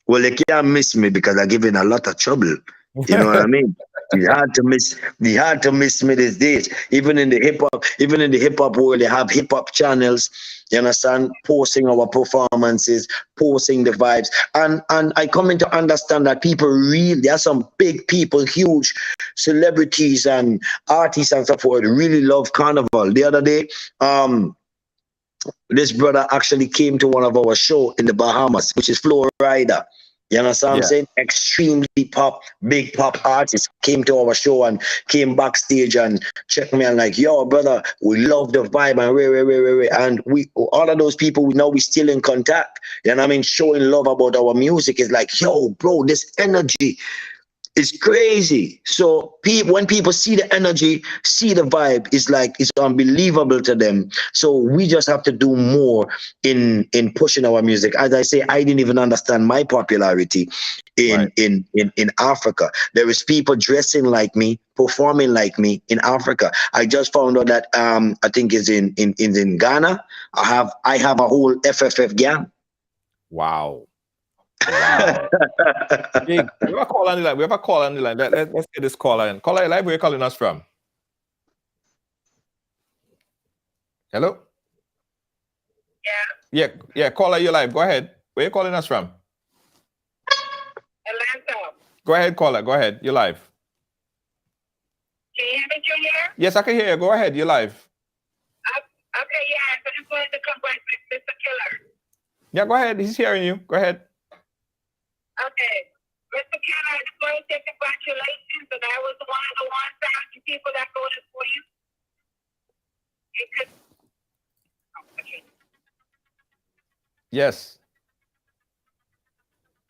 Well, they can't miss me because I give in a lot of trouble. You know what I mean? It's hard to miss me these days. Even in the hip hop world, they have hip hop channels. You understand? Posting our performances, posting the vibes. And I come in to understand that people really, there are some big people, huge celebrities and artists and so forth, really love carnival. The other day, this brother actually came to one of our show in the Bahamas, which is Florida. You understand what I'm saying? Extremely big pop artists came to our show and came backstage and checked me and like, yo, brother, we love the vibe and all of those people, we still in contact. You know what I mean? Showing love about our music is like, yo, bro, this energy. It's crazy. So when people see the energy, see the vibe, it's unbelievable to them. So we just have to do more in pushing our music. As I say, I didn't even understand my popularity in Africa. There is people dressing like me, performing like me in Africa. I just found out that I think it's in Ghana. I have a whole FFF gang. Wow. Wow. Big. We have a call on the line. Let's get this caller in. Caller, live, where you calling us from? Hello? Yeah, caller, you live. Go ahead. Where you calling us from? Atlanta. Go ahead, caller. Go ahead. You're live. Can you hear me, Junior? Yes, I can hear you. Go ahead. You're live. Okay, yeah. I just wanted to come back with Mr. Killer. Yeah, go ahead. He's hearing you. Go ahead. Okay. Yes.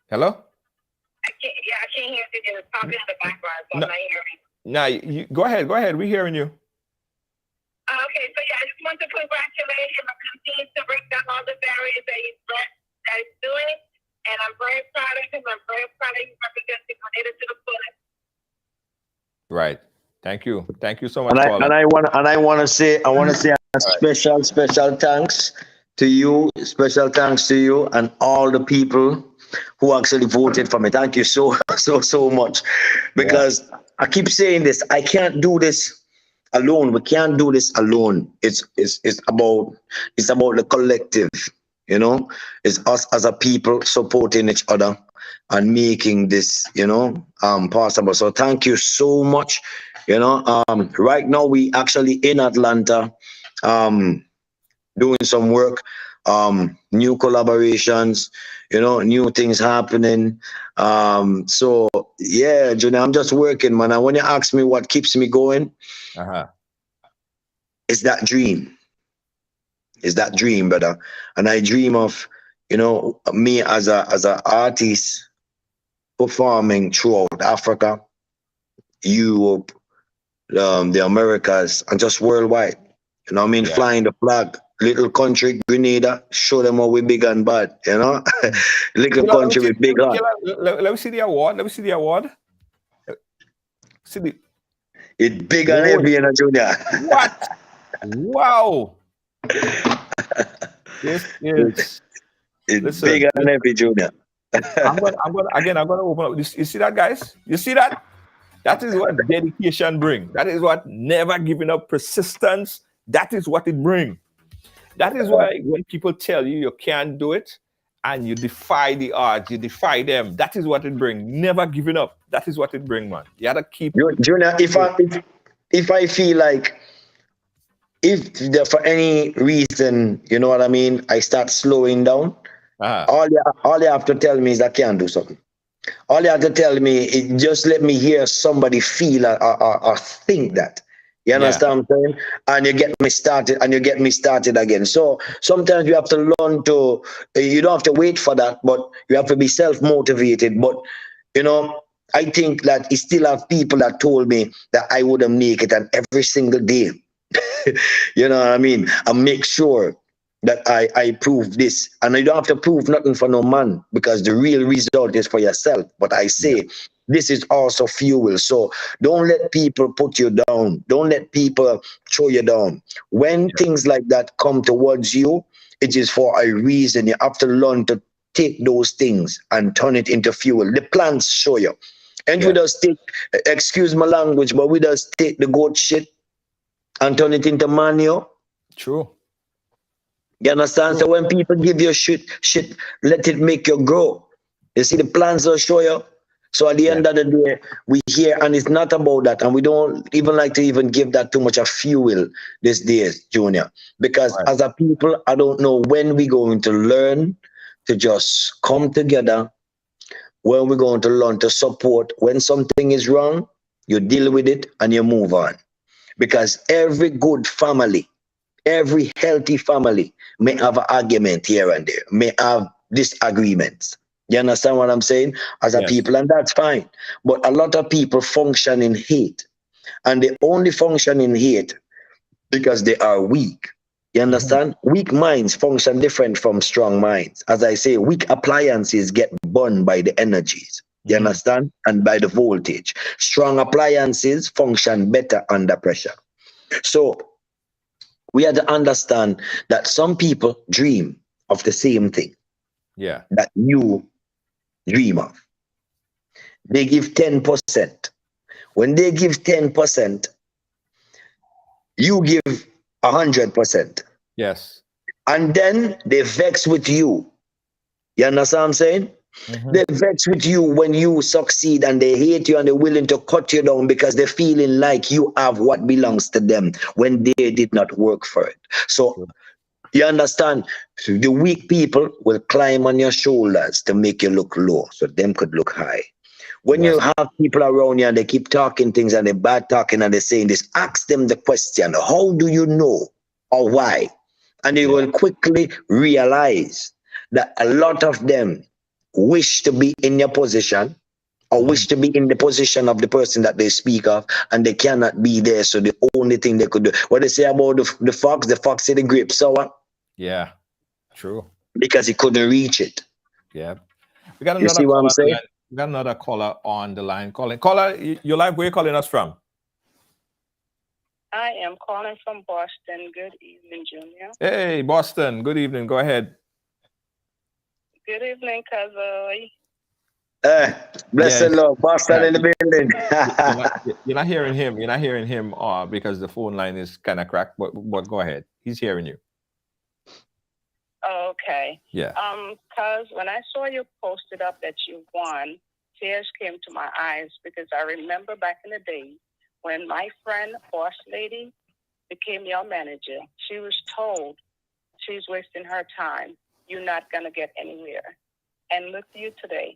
Hello? I can't hear you. Just talking in the background, so No. I'm not hearing. Now, you go ahead. Go ahead. We're hearing you. Okay, so yeah, I just want to congratulate him and continue to break down all the barriers that he's doing. And I'm very proud of him. I'm very proud of him representing Canada to the fullest. Right. Thank you. Thank you so much, And I caller. and I want to say a special thanks to you, special thanks to you and all the people who actually voted for me. Thank you so so much, because I keep saying this. I can't do this alone. We can't do this alone. It's about the collective. You know, it's us as a people supporting each other and making this, possible. So thank you so much. Right now we actually in Atlanta, doing some work, new collaborations, new things happening. So yeah, Junior, I'm just working, man. And when you ask me what keeps me going, Uh-huh. it's that dream. It's that dream, brother. And I dream of, me as a artist performing throughout Africa, Europe, the Americas, and just worldwide. You know what I mean? Yeah. Flying the flag. Little country, Grenada, show them how we big and bad, Little country with big heart. Let me see the award. Let me see the award. See the It's big and Whoa. heavy, Junior. What? Wow. This is It's listen, big and heavy, Junior. I'm gonna open up. You see that, guys? You see that? That is what dedication brings. That is what never giving up, persistence. That is what it brings. That is why when people tell you you can't do it and you defy the odds, you defy them, that is what it brings. Never giving up. That is what it brings, man. You gotta keep. Junior, if I feel like, if there, for any reason, you know what I mean, I start slowing down, all you have to tell me is I can't do something. All you have to tell me is just let me hear somebody feel or think that. You understand what I'm saying? And you get me started again. So sometimes you have to learn to, you don't have to wait for that, but you have to be self-motivated. But, I think that you still have people that told me that I wouldn't make it, and every single day, you know what I mean? I make sure that I prove this. And I don't have to prove nothing for no man, because the real result is for yourself. But I say, this is also fuel. So don't let people put you down. Don't let people throw you down. When things like that come towards you, it is for a reason. You have to learn to take those things and turn it into fuel. The plants show you. And we just take, excuse my language, but we just take the goat shit and turn it into manure. True. You understand? So when people give you shit, let it make you grow. You see, the plants will show you. So at the end of the day, we hear, and it's not about that. And we don't even like to even give that too much of fuel these days, Junior. Because as a people, I don't know when we're going to learn to just come together, when we're going to learn to support. When something is wrong, you deal with it and you move on. Because every good family, every healthy family may have an argument here and there, may have disagreements. You understand what I'm saying? As a people, and that's fine. But a lot of people function in hate. And they only function in hate because they are weak. You understand? Weak minds function different from strong minds. As I say, weak appliances get burned by the energies. You understand? And by the voltage. Strong appliances function better under pressure. So we have to understand that some people dream of the same thing that you dream of. They give 10%. When they give 10%, you give 100%. Yes. And then they vex with you. You understand what I'm saying? They vex with you when you succeed, and they hate you, and they're willing to cut you down because they're feeling like you have what belongs to them when they did not work for it. So you understand, the weak people will climb on your shoulders to make you look low so them could look high. When you have people around you and they keep talking things and they're bad talking and they're saying this, ask them the question, how do you know or why? And you will quickly realize that a lot of them wish to be in your position or wish to be in the position of the person that they speak of, and they cannot be there. So the only thing they could do, what they say about the fox in the grape sour, Yeah. True. because he couldn't reach it. Yeah. We got You another see what caller I'm on the saying? line. We got another caller on the line. Caller, you live, where you calling us from? I am calling from Boston. Good evening, Junior. Hey, Boston. Good evening. Go ahead. Good evening, cousin. Bless the Yes. Lord, Boston Yeah. in the building. You're not hearing him. You're not hearing him because the phone line is kind of cracked. But go ahead. He's hearing you. Okay. Yeah. Cause when I saw you posted up that you won, tears came to my eyes because I remember back in the day when my friend, Boss Lady, became your manager. She was told she's wasting her time. You're not gonna get anywhere. And look at you today.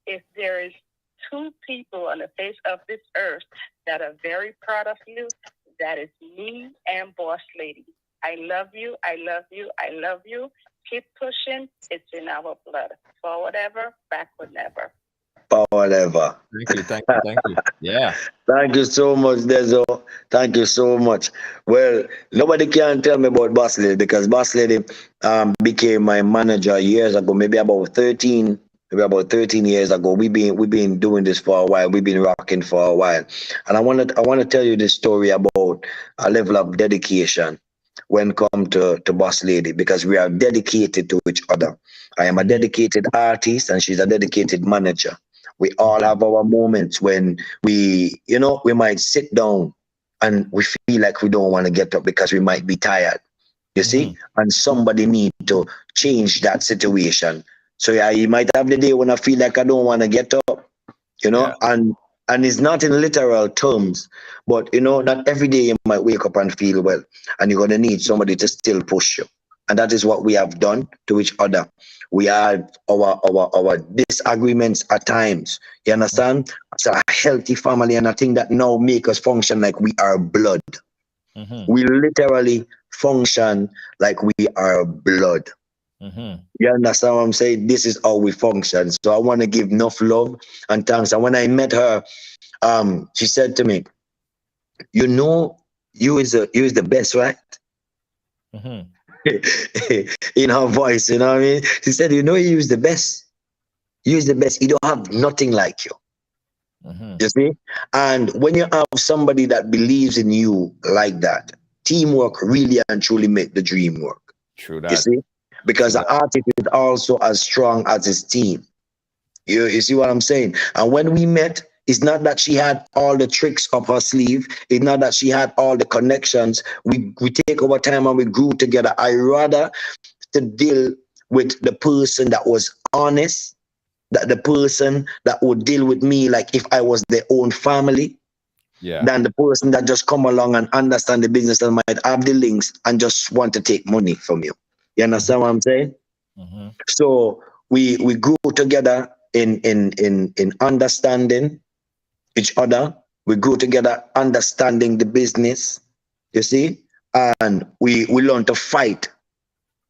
If there is two people on the face of this earth that are very proud of you, that is me and Boss Lady. I love you. I love you. I love you. Keep pushing. It's in our blood. Forward ever, backward never. Forward ever. Thank you. Yeah. Thank you so much, Dezo. Thank you so much. Well, nobody can tell me about Boss Lady, because Boss Lady became my manager years ago, maybe about 13 years ago. We've been doing this for a while. We've been rocking for a while. And I want to tell you this story about a level of dedication when come to Boss Lady, because we are dedicated to each other. I am a dedicated artist and she's a dedicated manager. We all have our moments when we might sit down and we feel like we don't want to get up because we might be tired. You see? And somebody need to change that situation. So yeah, you might have the day when I feel like I don't want to get up, Yeah. and it's not in literal terms, but not every day you might wake up and feel well, and you're gonna need somebody to still push you. And that is what we have done to each other. We have our disagreements at times. You understand? It's a healthy family, and I think that now make us function like we are blood. We literally function like we are blood. You understand what I'm saying? This is how we function. So I want to give enough love and thanks. And when I met her, she said to me, you is the best, right? In her voice, you know what I mean? She said, you is the best. You is the best. You don't have nothing like you. You see? And when you have somebody that believes in you like that, teamwork really and truly make the dream work. True You that. see? Because the artist is also as strong as his team. You see what I'm saying? And when we met, it's not that she had all the tricks up her sleeve. It's not that she had all the connections. We take our time and we grew together. I rather to deal with the person that was honest, that the person that would deal with me like if I was their own family, than the person that just come along and understand the business and might have the links and just want to take money from you. You understand what I'm saying? So we grew together in understanding each other. We grew together understanding the business, you see, and we learned to fight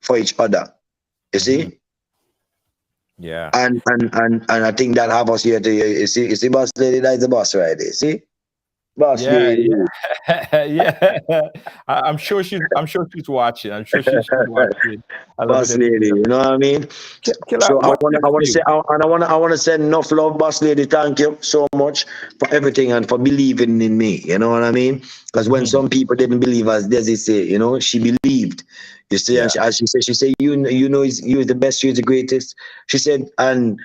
for each other, you see. Yeah. And I think that have us here to you see Boss Lady, that is the boss right there. See? Boss Lady. Yeah. I'm sure she's watching. I'm sure she's watching. I love Boss it. Lady, you know what I mean? Killer, So I want I to want to say, say, I want to send enough love, Boss Lady. Thank you so much for everything and for believing in me. You know what I mean? Because when some people didn't believe, as Desi say, she believed. You see, and as she said, you is the best, you is the greatest. She said, and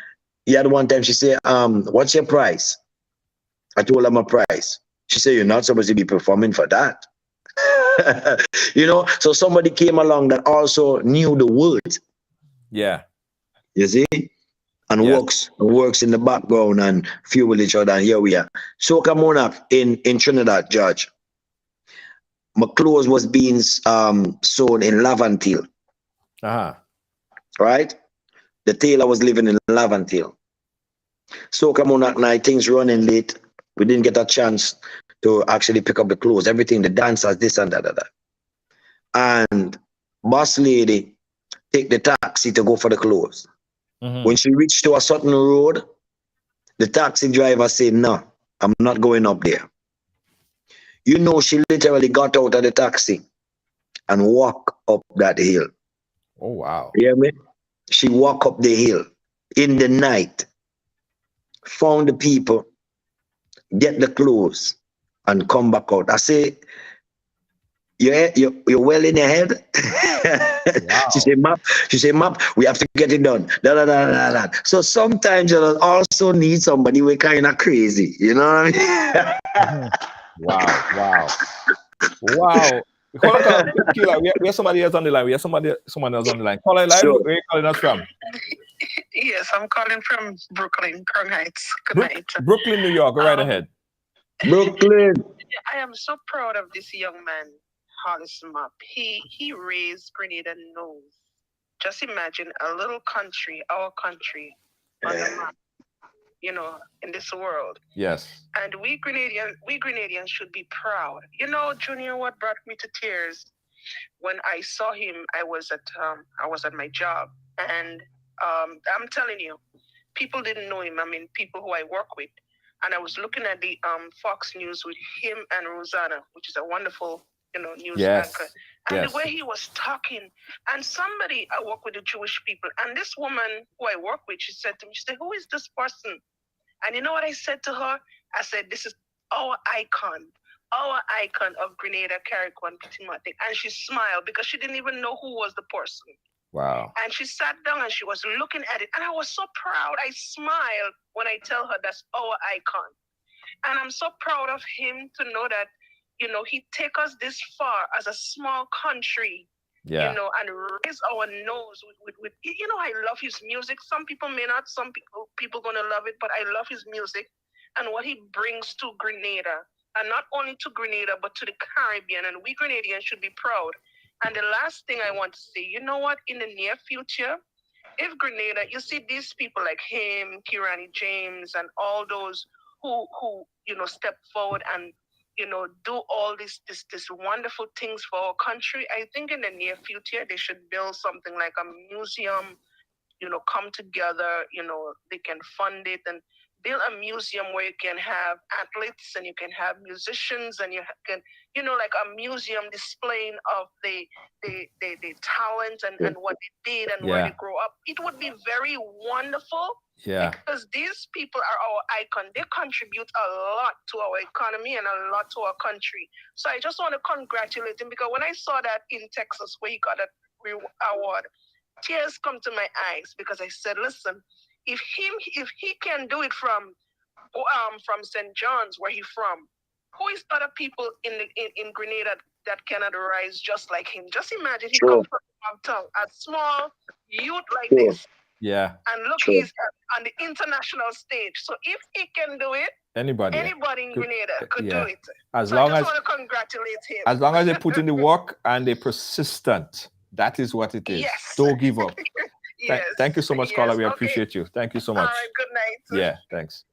the other one time she said, what's your price? I told her my price. She said, you're not supposed to be performing for that. So somebody came along that also knew the words. Yeah. You see? And works in the background and fuel each other. And here we are. Soca Monarch in Trinidad, George. My clothes was being sewn in Laventille. Right? The tailor was living in Laventille. Soca Monarch night, things running late. We didn't get a chance to actually pick up the clothes. Everything, the dancers, this and that. And Boss Lady take the taxi to go for the clothes. Mhm. When she reached to a certain road, the taxi driver said, "No, I'm not going up there." You know, she literally got out of the taxi and walked up that hill. Oh wow. You hear me? She walked up the hill in the night, found the people, get the clothes, and come back out. I say, you're well in your head. She Wow. said, "Map." She said, "Map, we have to get it done." Da, da, da, da, da. So sometimes you also need somebody who kind of crazy. You know what I mean? Mhm. Wow. Wow. Wow. Hold on, Killa. We have somebody else on the line. We have someone else on the line. Caller live. So, Where are you calling us from? Yes, I'm calling from Brooklyn, Crown Heights. Good night. Brooklyn, New York. Go right ahead. Brooklyn. I am so proud of this young man, Hollis Map. He raised Grenada nose. Just imagine a little country, our country, on the map, you know, in this world. Yes. And we Grenadians should be proud. You know, Junior, what brought me to tears when I saw him, I was at my job, and I'm telling you, people didn't know him. I mean, people who I work with, and I was looking at the Fox News with him and Rosanna, which is a wonderful, news Yes. anchor, and Yes. the way he was talking, and somebody I work with the Jewish people, and this woman who I work with, she said to me, she said, "Who is this person?" And you know what I said to her? I said, "This is our icon of Grenada, Carriacou, Pitimotic." And she smiled because she didn't even know who was the person. Wow. And she sat down and she was looking at it. And I was so proud. I smiled when I tell her that's our icon. And I'm so proud of him to know that, he take us this far as a small country, Yeah. and raise our nose with I love his music. Some people may not, some people gonna love it, but I love his music and what he brings to Grenada. And not only to Grenada, but to the Caribbean. And we Grenadians should be proud. And the last thing I want to say, you know what, in the near future, if Grenada, you see these people like him, Kirani James, and all those who step forward and do all this wonderful things for our country, I think in the near future they should build something like a museum, come together, they can fund it and build a museum where you can have athletes and you can have musicians and you can, like a museum displaying of the talent and what they did and where Yeah. they grow up. It would be very wonderful. Yeah. Because these people are our icon. They contribute a lot to our economy and a lot to our country. So I just want to congratulate him because when I saw that in Texas where he got that award, tears come to my eyes because I said, listen, if he can do it from St. John's where he's from, who is other people in Grenada that cannot rise just like him? Just imagine he comes from Moncton, a small youth like this. Yeah. And look, he's on the international stage. So if he can do it, Anybody in Grenada could do it. As so long I just as want to congratulate him. as long as they put in the work and they're persistent, that is what it is. Yes. Don't give up. Yes. Thank you so much, Yes. caller. We Okay. appreciate you. Thank you so much. All right, good night. Yeah, thanks.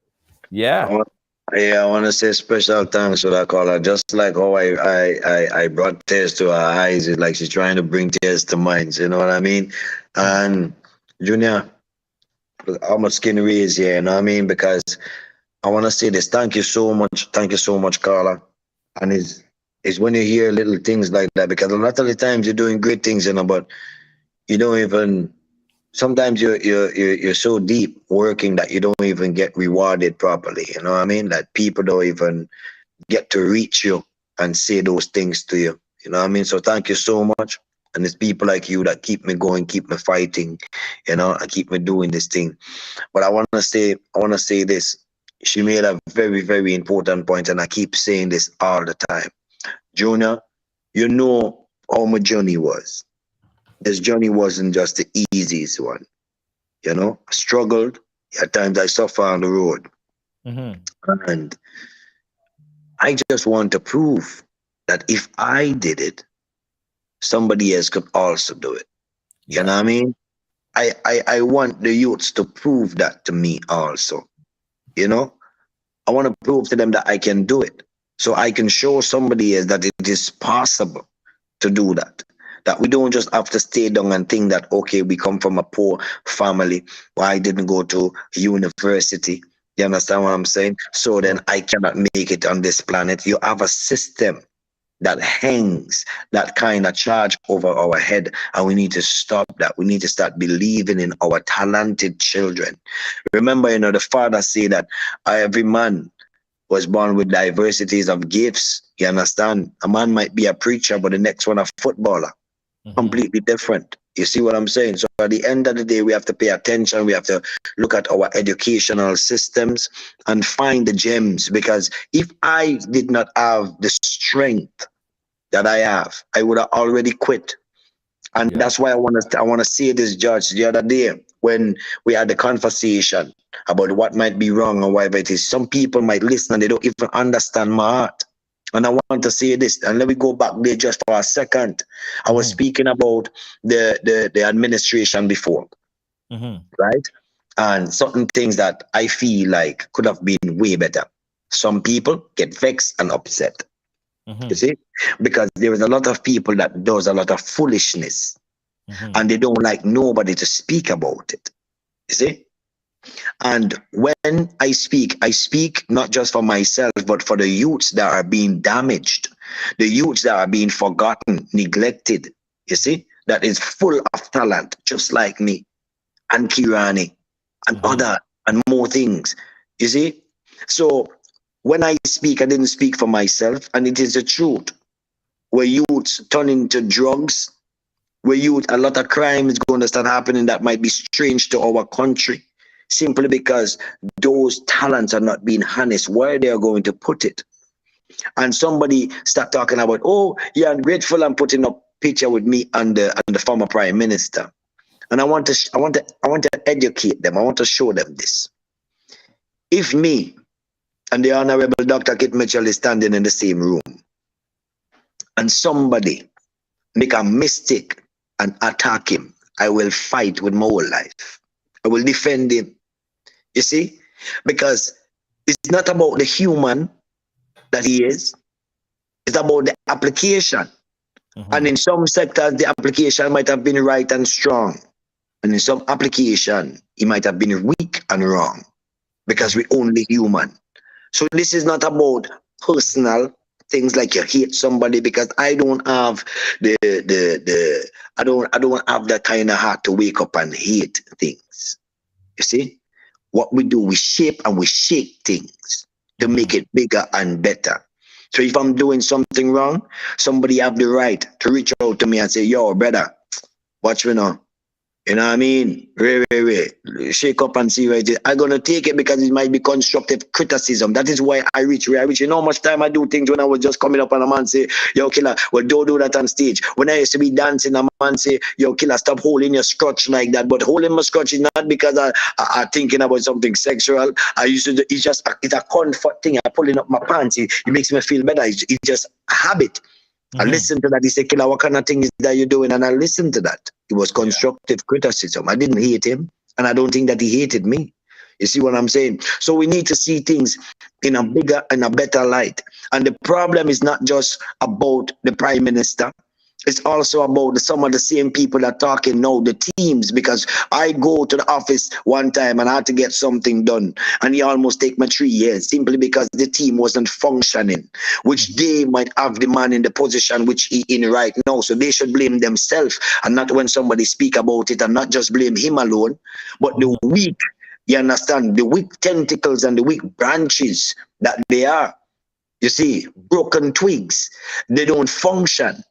Yeah. I want to say special thanks to that caller. Just like how I brought tears to her eyes, it's like she's trying to bring tears to mine. You know what I mean? And Junior, I'm a skin raise here. You know what I mean? Because I want to say this. Thank you so much, caller. And it's when you hear little things like that, because a lot of the times you're doing great things, but you don't even. Sometimes you're so deep working that you don't even get rewarded properly. You know what I mean? That people don't even get to reach you and say those things to you. You know what I mean? So thank you so much. And it's people like you that keep me going, keep me fighting, and keep me doing this thing. But I wanna say this. She made a very, very important point, and I keep saying this all the time. Junior, you know how my journey was. This journey wasn't just the easiest one. I struggled. At times I suffer on the road. Mm-hmm. And I just want to prove that if I did it, somebody else could also do it. Yeah. You know what I mean? I want the youths to prove that to me also. I want to prove to them that I can do it. So I can show somebody else that it is possible to do that. That we don't just have to stay down and think that, okay, we come from a poor family, or I didn't go to university. You understand what I'm saying? So then I cannot make it on this planet. You have a system that hangs that kind of charge over our head, and we need to stop that. We need to start believing in our talented children. Remember, the father say that every man was born with diversities of gifts. You understand? A man might be a preacher, but the next one a footballer. Completely different. You see what I'm saying? So at the end of the day, we have to pay attention. We have to look at our educational systems and find the gems, because if I did not have the strength that I have, I would have already quit. And that's why I want to say this, Judge. The other day when we had the conversation about what might be wrong or whatever it is, some people might listen and they don't even understand my heart. And I want to say this, and let me go back there just for a second. I was speaking about the administration before, right? And certain things that I feel like could have been way better. Some people get vexed and upset. You see, because there is a lot of people that does a lot of foolishness, and they don't like nobody to speak about it. You see, and when I speak not just for myself, but for the youths that are being damaged, the youths that are being forgotten, neglected. You see, that is full of talent, just like me and Kirani and other and more things. You see, so when I speak, I didn't speak for myself, and it is the truth. Where youths turn into drugs, where a lot of crime is going to start happening that might be strange to our country, simply because those talents are not being harnessed where they are going to put it. And somebody start talking about, oh, yeah, I'm grateful, I'm putting up picture with me and the former prime minister. And I want to educate them. I want to show them this. If me and the Honorable Dr. Kit Mitchell is standing in the same room, and somebody make a mistake and attack him, I will fight with my whole life. I will defend him. You see? Because it's not about the human that he is. It's about the application. And in some sectors, the application might have been right and strong. And in some application, he might have been weak and wrong. Because we're only human. So this is not about personal things like you hate somebody, because I don't have I don't have that kind of heart to wake up and hate things. You see? What we do, we shape and we shake things to make it bigger and better. So if I'm doing something wrong, somebody have the right to reach out to me and say, yo, brother, watch me now. You know what I mean? Wait. Shake up and see where it is. I'm going to take it because it might be constructive criticism. That is why I reach where I reach. You know how much time I do things when I was just coming up and a man say, yo, Killa, well, don't do that on stage. When I used to be dancing, a man say, yo, Killa, stop holding your scotch like that. But holding my scotch is not because I'm thinking about something sexual. It's a comfort thing. I'm pulling up my pants. It makes me feel better. It's just a habit. I listened to that. He said, Killa, what kind of thing is that you're doing? And I listened to that. It was constructive criticism. I didn't hate him, and I don't think that he hated me. You see what I'm saying? So we need to see things in a bigger and a better light. And the problem is not just about the prime minister. It's also about some of the same people that are talking now, the teams, because I go to the office one time and I had to get something done, and he almost take me 3 years simply because the team wasn't functioning, which they might have the man in the position which he in right now. So they should blame themselves, and not when somebody speak about it, and not just blame him alone, but the weak, you understand, the weak tentacles and the weak branches that they are. You see, broken twigs, they don't function.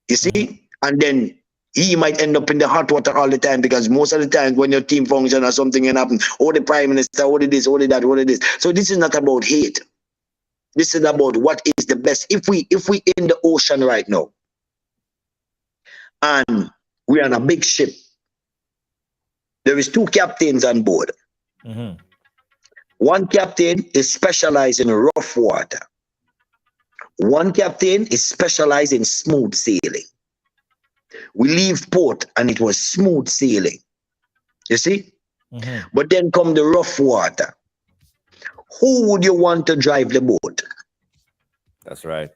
You see? And then he might end up in the hot water all the time, because most of the time when your team function or something can happen, oh, the prime minister, oh, this, oh, that, oh, this. So this is not about hate. This is about what is the best. If we in the ocean right now, and we're on a big ship, there is 2 captains on board. One captain is specialized in rough water. One captain is specialized in smooth sailing. We leave port and it was smooth sailing. You see? But then come the rough water. Who would you want to drive the boat? That's right.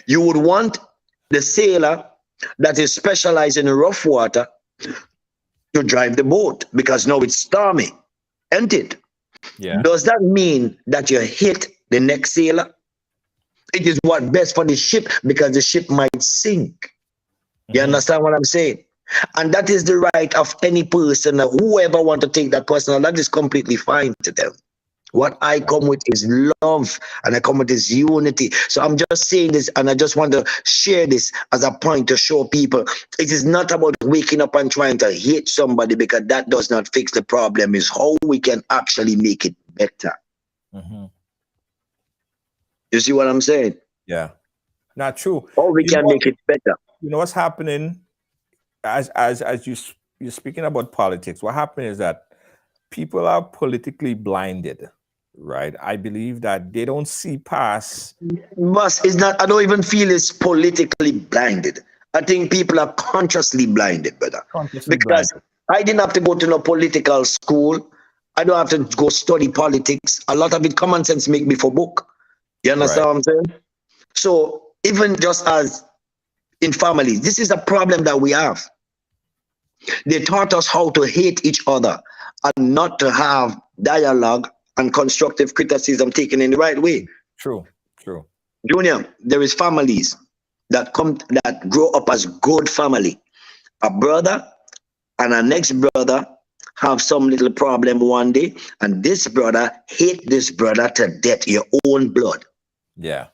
You would want the sailor that is specialized in rough water to drive the boat because now it's stormy, isn't it? Yeah. Does that mean that you hit the next sailor? It is what best for the ship because the ship might sink. You understand what I'm saying? And that is the right of any person, whoever want to take that personal, that is completely fine to them. What I come with is love and I come with is unity. So I'm just saying this and I just want to share this as a point to show people it is not about waking up and trying to hate somebody because that does not fix the problem. It's how we can actually make it better. You see what I'm saying? Yeah. Not true. How we can make it better. You know what's happening as you're speaking about politics. What happened is that people are politically blinded, right? I believe that they don't see past. But it's not, I don't even feel it's politically blinded. I think people are consciously blinded, brother. Because I didn't have to go to no political school. I don't have to go study politics. A lot of it common sense make me for book. You understand what I'm saying? So even just as in families, this is a problem that we have. They taught us how to hate each other and not to have dialogue and constructive criticism taken in the right way. True. Junior, there is families that grow up as good family. A brother and a next brother have some little problem one day, and this brother hate this brother to death, your own blood. Yeah.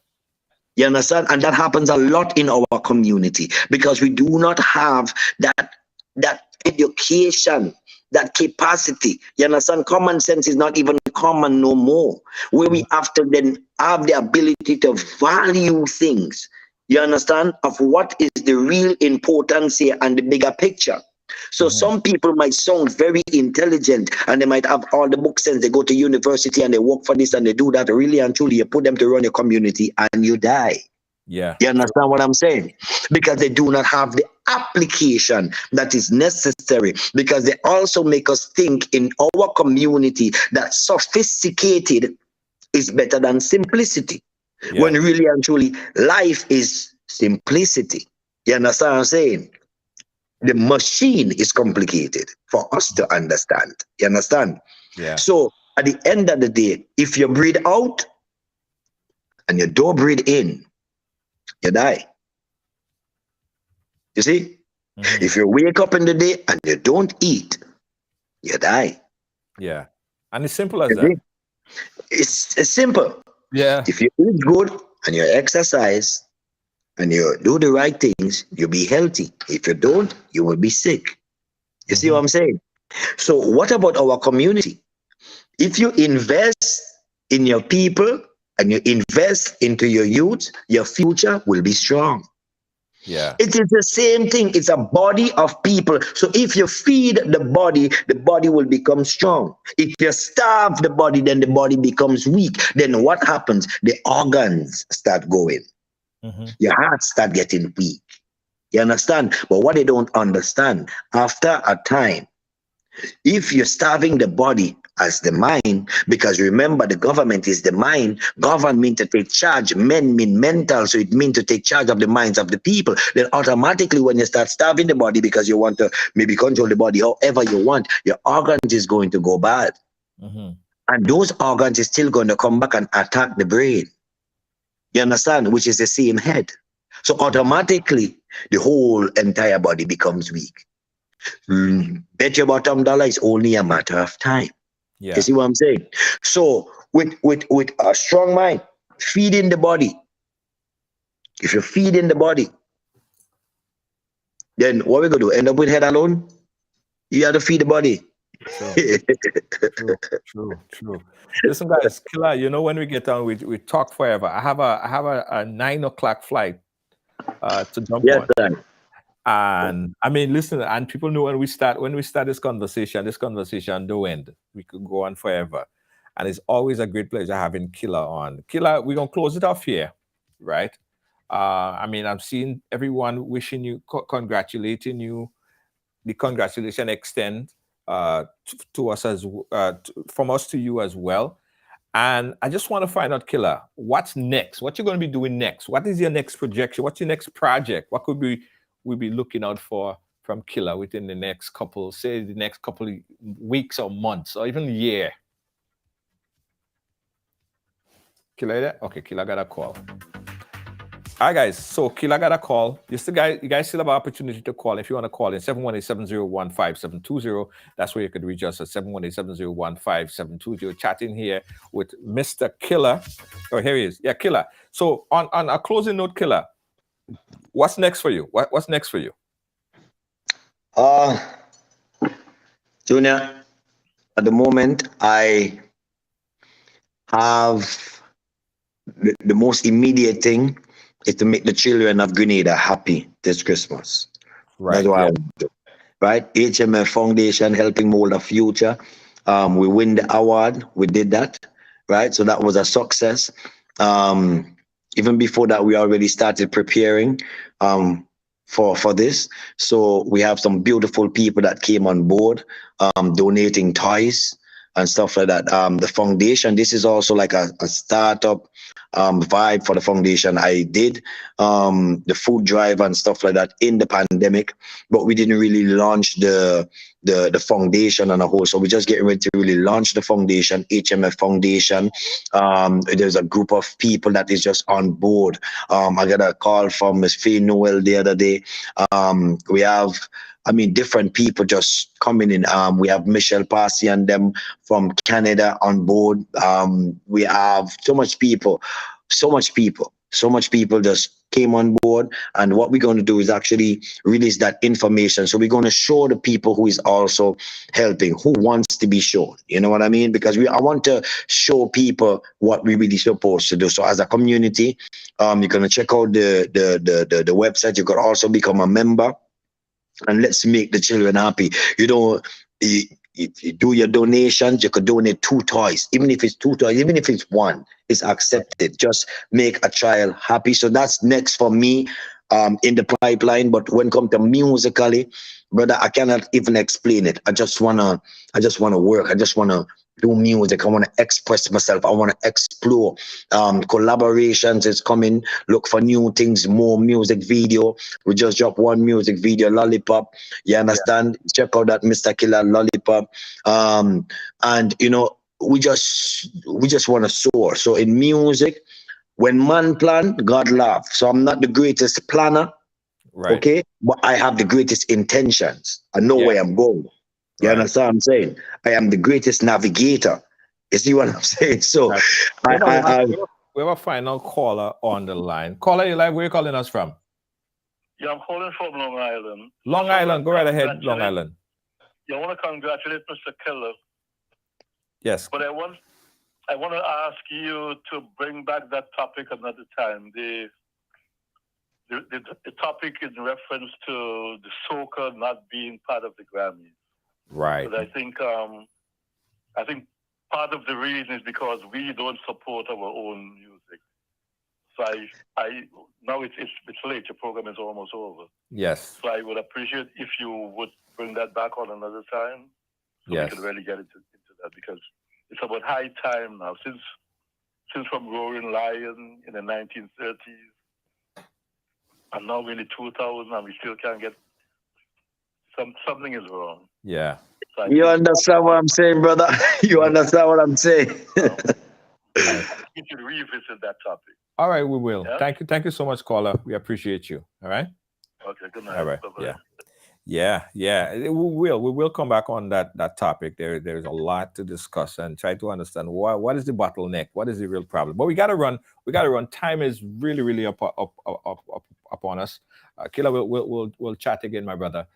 You understand? And that happens a lot in our community because we do not have that education, that capacity. You understand? Common sense is not even common no more. Where we have to then have the ability to value things. You understand? Of what is the real importance here and the bigger picture. So some people might sound very intelligent and they might have all the book sense. They go to university and they work for this and they do that. Really and truly, you put them to run your community and you die. Yeah. You understand what I'm saying? Because they do not have the application that is necessary. Because they also make us think in our community that sophisticated is better than simplicity. Yeah. When really and truly, life is simplicity. You understand what I'm saying? The machine is complicated for us to understand. You understand? Yeah. So at the end of the day, if you breathe out and you don't breathe in, you die. You see? If you wake up in the day and you don't eat, you die. Yeah. And it's simple as that. It's simple. Yeah. If you eat good and you exercise and you do the right things, you'll be healthy. If you don't, you will be sick. You see what I'm saying? So what about our community? If you invest in your people and you invest into your youth, your future will be strong. Yeah. It is the same thing. It's a body of people. So if you feed the body will become strong. If you starve the body, then the body becomes weak. Then what happens? The organs start going. Your heart start getting weak. You understand? But what they don't understand, after a time, if you're starving the body as the mind, because remember the government is the mind, government mean to take charge, men mean mental, so it means to take charge of the minds of the people. Then automatically when you start starving the body because you want to maybe control the body however you want, your organs is going to go bad. And those organs is still going to come back and attack the brain. You understand? Which is the same head. So automatically the whole entire body becomes weak. Bet your bottom dollar is only a matter of time. Yeah. You see what I'm saying? So with a strong mind, feeding the body. If you feed in the body, then what we're going to do? End up with head alone? You have to feed the body. True. Listen, guys, Killa, you know when we get on, we talk forever. I have a 9 o'clock flight to jump on. Sir. And I mean, listen, and people know when we start this conversation don't end. We could go on forever. And it's always a great pleasure having Killa on. Killa, we're gonna close it off here, right? I mean, I'm seeing everyone wishing you, congratulating you. The congratulation extend to us as from us to you as well. And I just want to find out, Killa, what's next? What you're going to be doing next? What is your next projection? What's your next project? What could we'll be looking out for from Killa within the next couple of weeks or months or even year? Killa there? Okay, Killa got a call. All right, guys. So Killa got a call. You guys still have an opportunity to call. If you want to call in 718-701-5720. That's where you could reach us at 718-701-5720. Chatting here with Mr. Killa. Oh, here he is. Yeah, Killa. So on a closing note, Killa, what's next for you? What's next for you? Junior, at the moment, I have the most immediate thing is to make the children of Grenada happy this Christmas. Right. That's what I want to do. Right? HMF Foundation helping mold a future. We win the award. We did that. Right? So that was a success. Even before that, we already started preparing for this. So we have some beautiful people that came on board, donating toys and stuff like that. The foundation, this is also like a startup vibe for the foundation. I did the food drive and stuff like that in the pandemic, but we didn't really launch the foundation on a whole. So we're just getting ready to really launch the foundation, HMF Foundation. There's a group of people that is just on board. I got a call from Ms. Faye Noel the other day. We have, different people just coming in. We have Michelle Passy and them from Canada on board. We have so much people just came on board. And what we're going to do is actually release that information. So we're going to show the people who is also helping, who wants to be shown. You know what I mean? Because I want to show people what we really supposed to do. So as a community, you're going to check out the website. You could also become a member. And let's make the children happy. You do your donations, you could donate 2 toys. Even if it's 2 toys, even if it's 1, it's accepted. Just make a child happy. So that's next for me in the pipeline. But when it comes to musically, brother, I cannot even explain it. I just wanna work. I just wanna do music. I want to express myself. I want to explore. Collaborations is coming. Look for new things, more music video. We just dropped 1 music video, Lollipop. You understand? Yeah. Check out that Mr.Killa Lollipop. And we just want to soar. So in music, when man plan, God laugh. So I'm not the greatest planner, right? Okay, but I have the greatest intentions. I know where I'm going. You understand what I'm saying? I am the greatest navigator. You see what I'm saying? So we have a final caller on the line. Caller, you live? Where are you calling us from? Yeah, I'm calling from Long Island. Long Island, go right ahead, Long Island. Yeah, I want to congratulate Mr. Killa. Yes. But I want to ask you to bring back that topic another time. The topic in reference to the soca not being part of the Grammys. Right. But I think part of the reason is because we don't support our own music. So I now it's late. Your program is almost over. Yes. So I would appreciate if you would bring that back on another time. So we can really get into that, because it's about high time now. Since from Roaring Lion in the 1930s, and now we're in the 2000s, and we still can't get. Something is wrong. Yeah. So you understand what I'm saying, brother? You understand what I'm saying? You should revisit that topic. All right, we will. Yeah? Thank you so much, caller. We appreciate you. All right. Okay. Good night. All right. Bye-bye. Yeah. We will come back on that topic. There's a lot to discuss and try to understand what is the bottleneck, what is the real problem. But we got to run. Time is really upon us. Killa, we'll chat again, my brother.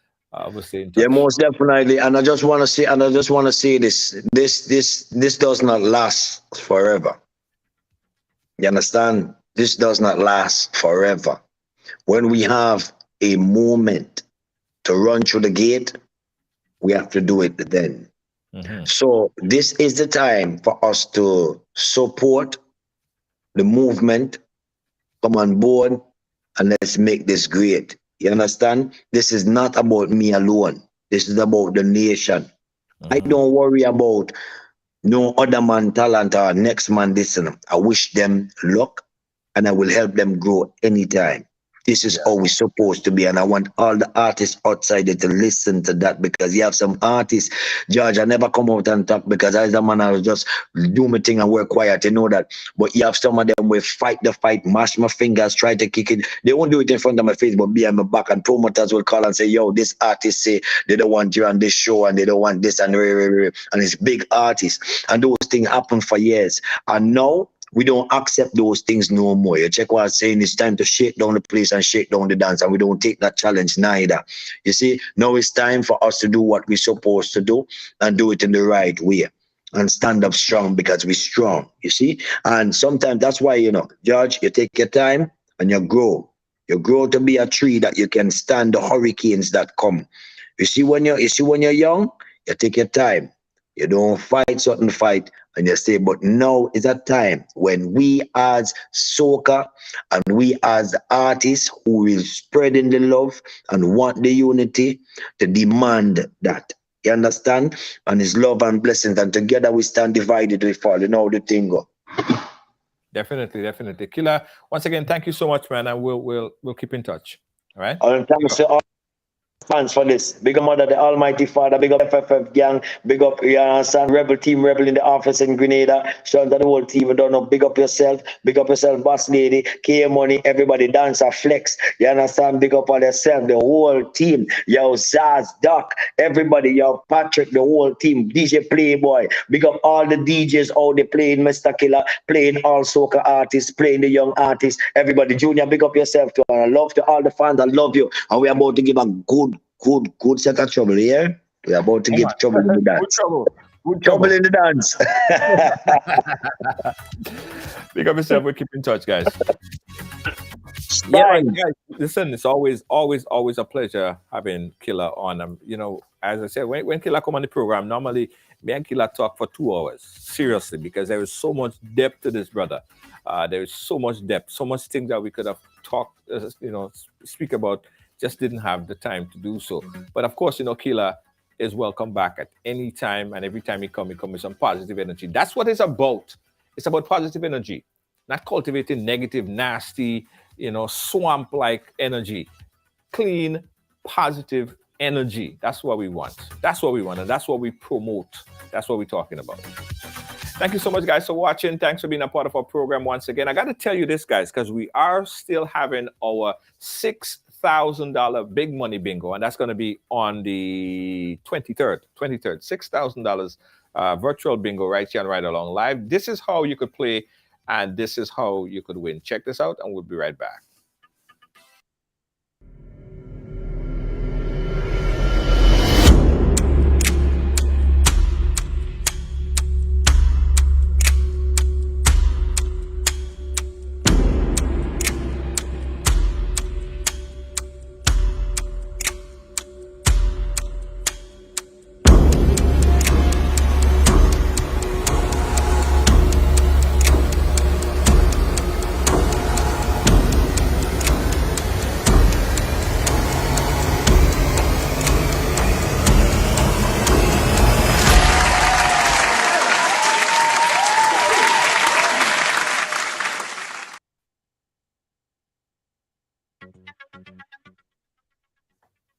We'll stay in touch. Yeah, most definitely. And I just want to say this. This does not last forever. You understand? This does not last forever. When we have a moment to run through the gate, we have to do it then. Mm-hmm. So this is the time for us to support the movement, come on board, and let's make this great. You understand? This is not about me alone. This is about the nation. Mm-hmm. I don't worry about no other man talent or next man listen. I wish them luck, and I will help them grow anytime. This is how it's supposed to be. And I want all the artists outside there to listen to that, because you have some artists, George, I never come out and talk because as a man, I was just do my thing and work quiet, you know that. But you have some of them will fight the fight, mash my fingers, try to kick it. They won't do it in front of my face, but behind my back, and promoters will call and say, yo, this artist say they don't want you on this show and they don't want this and it's big artists. And those things happen for years. And now we don't accept those things no more. You check what I'm saying? It's time to shake down the place and shake down the dance, and we don't take that challenge neither. You see, now it's time for us to do what we're supposed to do and do it in the right way and stand up strong because we're strong, you see? And sometimes that's why, George, you take your time and you grow. You grow to be a tree that you can stand the hurricanes that come. When you're young, you take your time. You don't fight certain fight and you say, but now is a time when we as soca and we as artists who is spreading the love and want the unity to demand that. You understand? And it's love and blessings, and together we stand divided, we fall. You know how the thing go. Definitely. Killa, once again, thank you so much, man, and we'll keep in touch. All right? Thanks to all fans for this. Big up Mother, the Almighty Father, big up FFF gang, big up, you understand, Rebel Team, Rebel in the office in Grenada. Shout out to the whole team, you don't know, big up yourself, Boss Lady, K Money, everybody, Dancer, Flex, you understand, big up all yourself, the whole team, yo, Zaz, Doc, everybody, yo, Patrick, the whole team, DJ Playboy, big up all the DJs, all they playing Mr.Killa, playing all soca artists, playing the young artists, everybody, Junior, big up yourself, too, and I love to all the fans, I love you, and we're about to give a good set of trouble here. We're about to give trouble in the dance. Good trouble in the dance. Big up yourself. We'll keep in touch, guys. Yeah, guys, listen, it's always a pleasure having Killa on. As I said, when Killa come on the program, normally me and Killa talk for 2 hours, seriously, because there is so much depth to this brother. There is so much depth, so much things that we could have talked, speak about. Just didn't have the time to do so. But of course, Killa is welcome back at any time, and every time he come with some positive energy. That's what it's about. It's about positive energy, not cultivating negative, nasty, swamp-like energy. Clean, positive energy. That's what we want. And that's what we promote. That's what we're talking about. Thank you so much, guys, for watching. Thanks for being a part of our program once again. I got to tell you this, guys, because we are still having our $6,000 big money bingo, and that's going to be on the 23rd. $6,000 virtual bingo right here and right along live. This is how you could play, and this is how you could win. Check this out, and we'll be right back.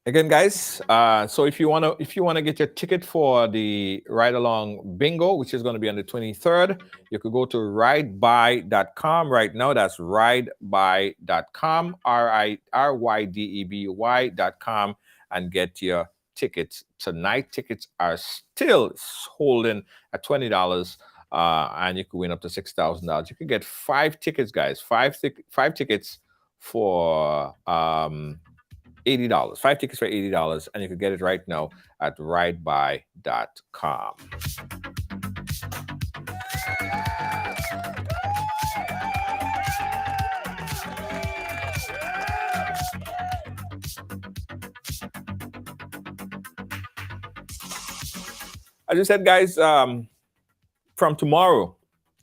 Again, guys, so if you wanna get your ticket for the Ride Along Bingo, which is going to be on the 23rd, you could go to ridebuy.com right now. That's ridebuy.com, RYDEBY.com, and get your tickets tonight. Tickets are still holding at $20, and you could win up to $6,000. You could get 5 tickets, guys. 5 tickets for $80. 5 tickets for $80, and you can get it right now at ridebuy.com. As I said, guys, from tomorrow,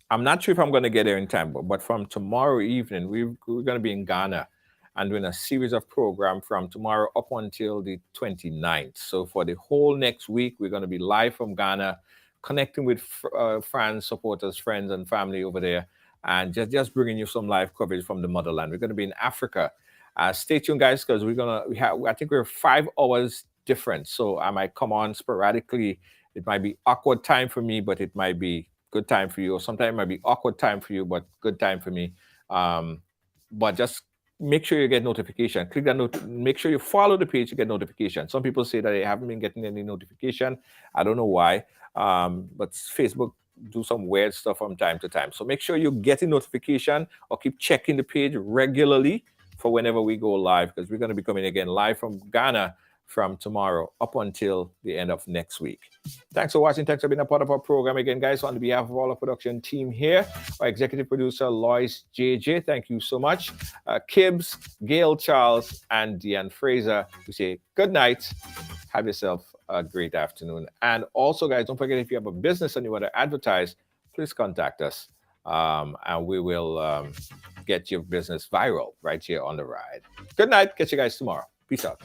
I'm not sure if I'm going to get there in time, but from tomorrow evening, we're going to be in Ghana and doing a series of programs from tomorrow up until the 29th. So for the whole next week, we're going to be live from Ghana, connecting with fans, supporters, friends, and family over there, and just bringing you some live coverage from the motherland. We're going to be in Africa, Stay tuned, guys, because I think we're 5 hours different. So I might come on sporadically. It might be awkward time for me, but it might be good time for you. Or sometimes it might be awkward time for you, but good time for me. But just make sure you get notification. Click that make sure you follow the page to get notification. Some people say that they haven't been getting any notification. I don't know why. But Facebook do some weird stuff from time to time. So make sure you get a notification or keep checking the page regularly for whenever we go live, because we're going to be coming again live from Ghana from tomorrow up until the end of next week. Thanks for watching. Thanks for being a part of our program again, guys. On behalf of all our production team here, our executive producer, Lois JJ, thank you so much. Kibbs, Gail Charles, and Deanne Fraser, we say good night. Have yourself a great afternoon. And also, guys, don't forget, if you have a business and you want to advertise, please contact us. And we will get your business viral right here on The Ride. Good night. Catch you guys tomorrow. Peace out.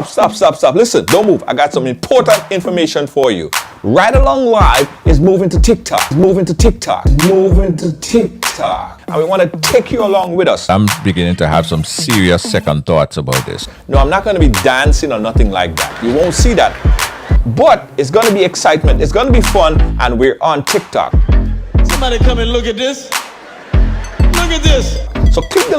Stop. Listen, don't move. I got some important information for you. Ride Along Live is moving to TikTok. And we want to take you along with us. I'm beginning to have some serious second thoughts about this. No, I'm not going to be dancing or nothing like that. You won't see that. But it's going to be excitement. It's going to be fun. And we're on TikTok. Somebody come and look at this. Look at this. So click the link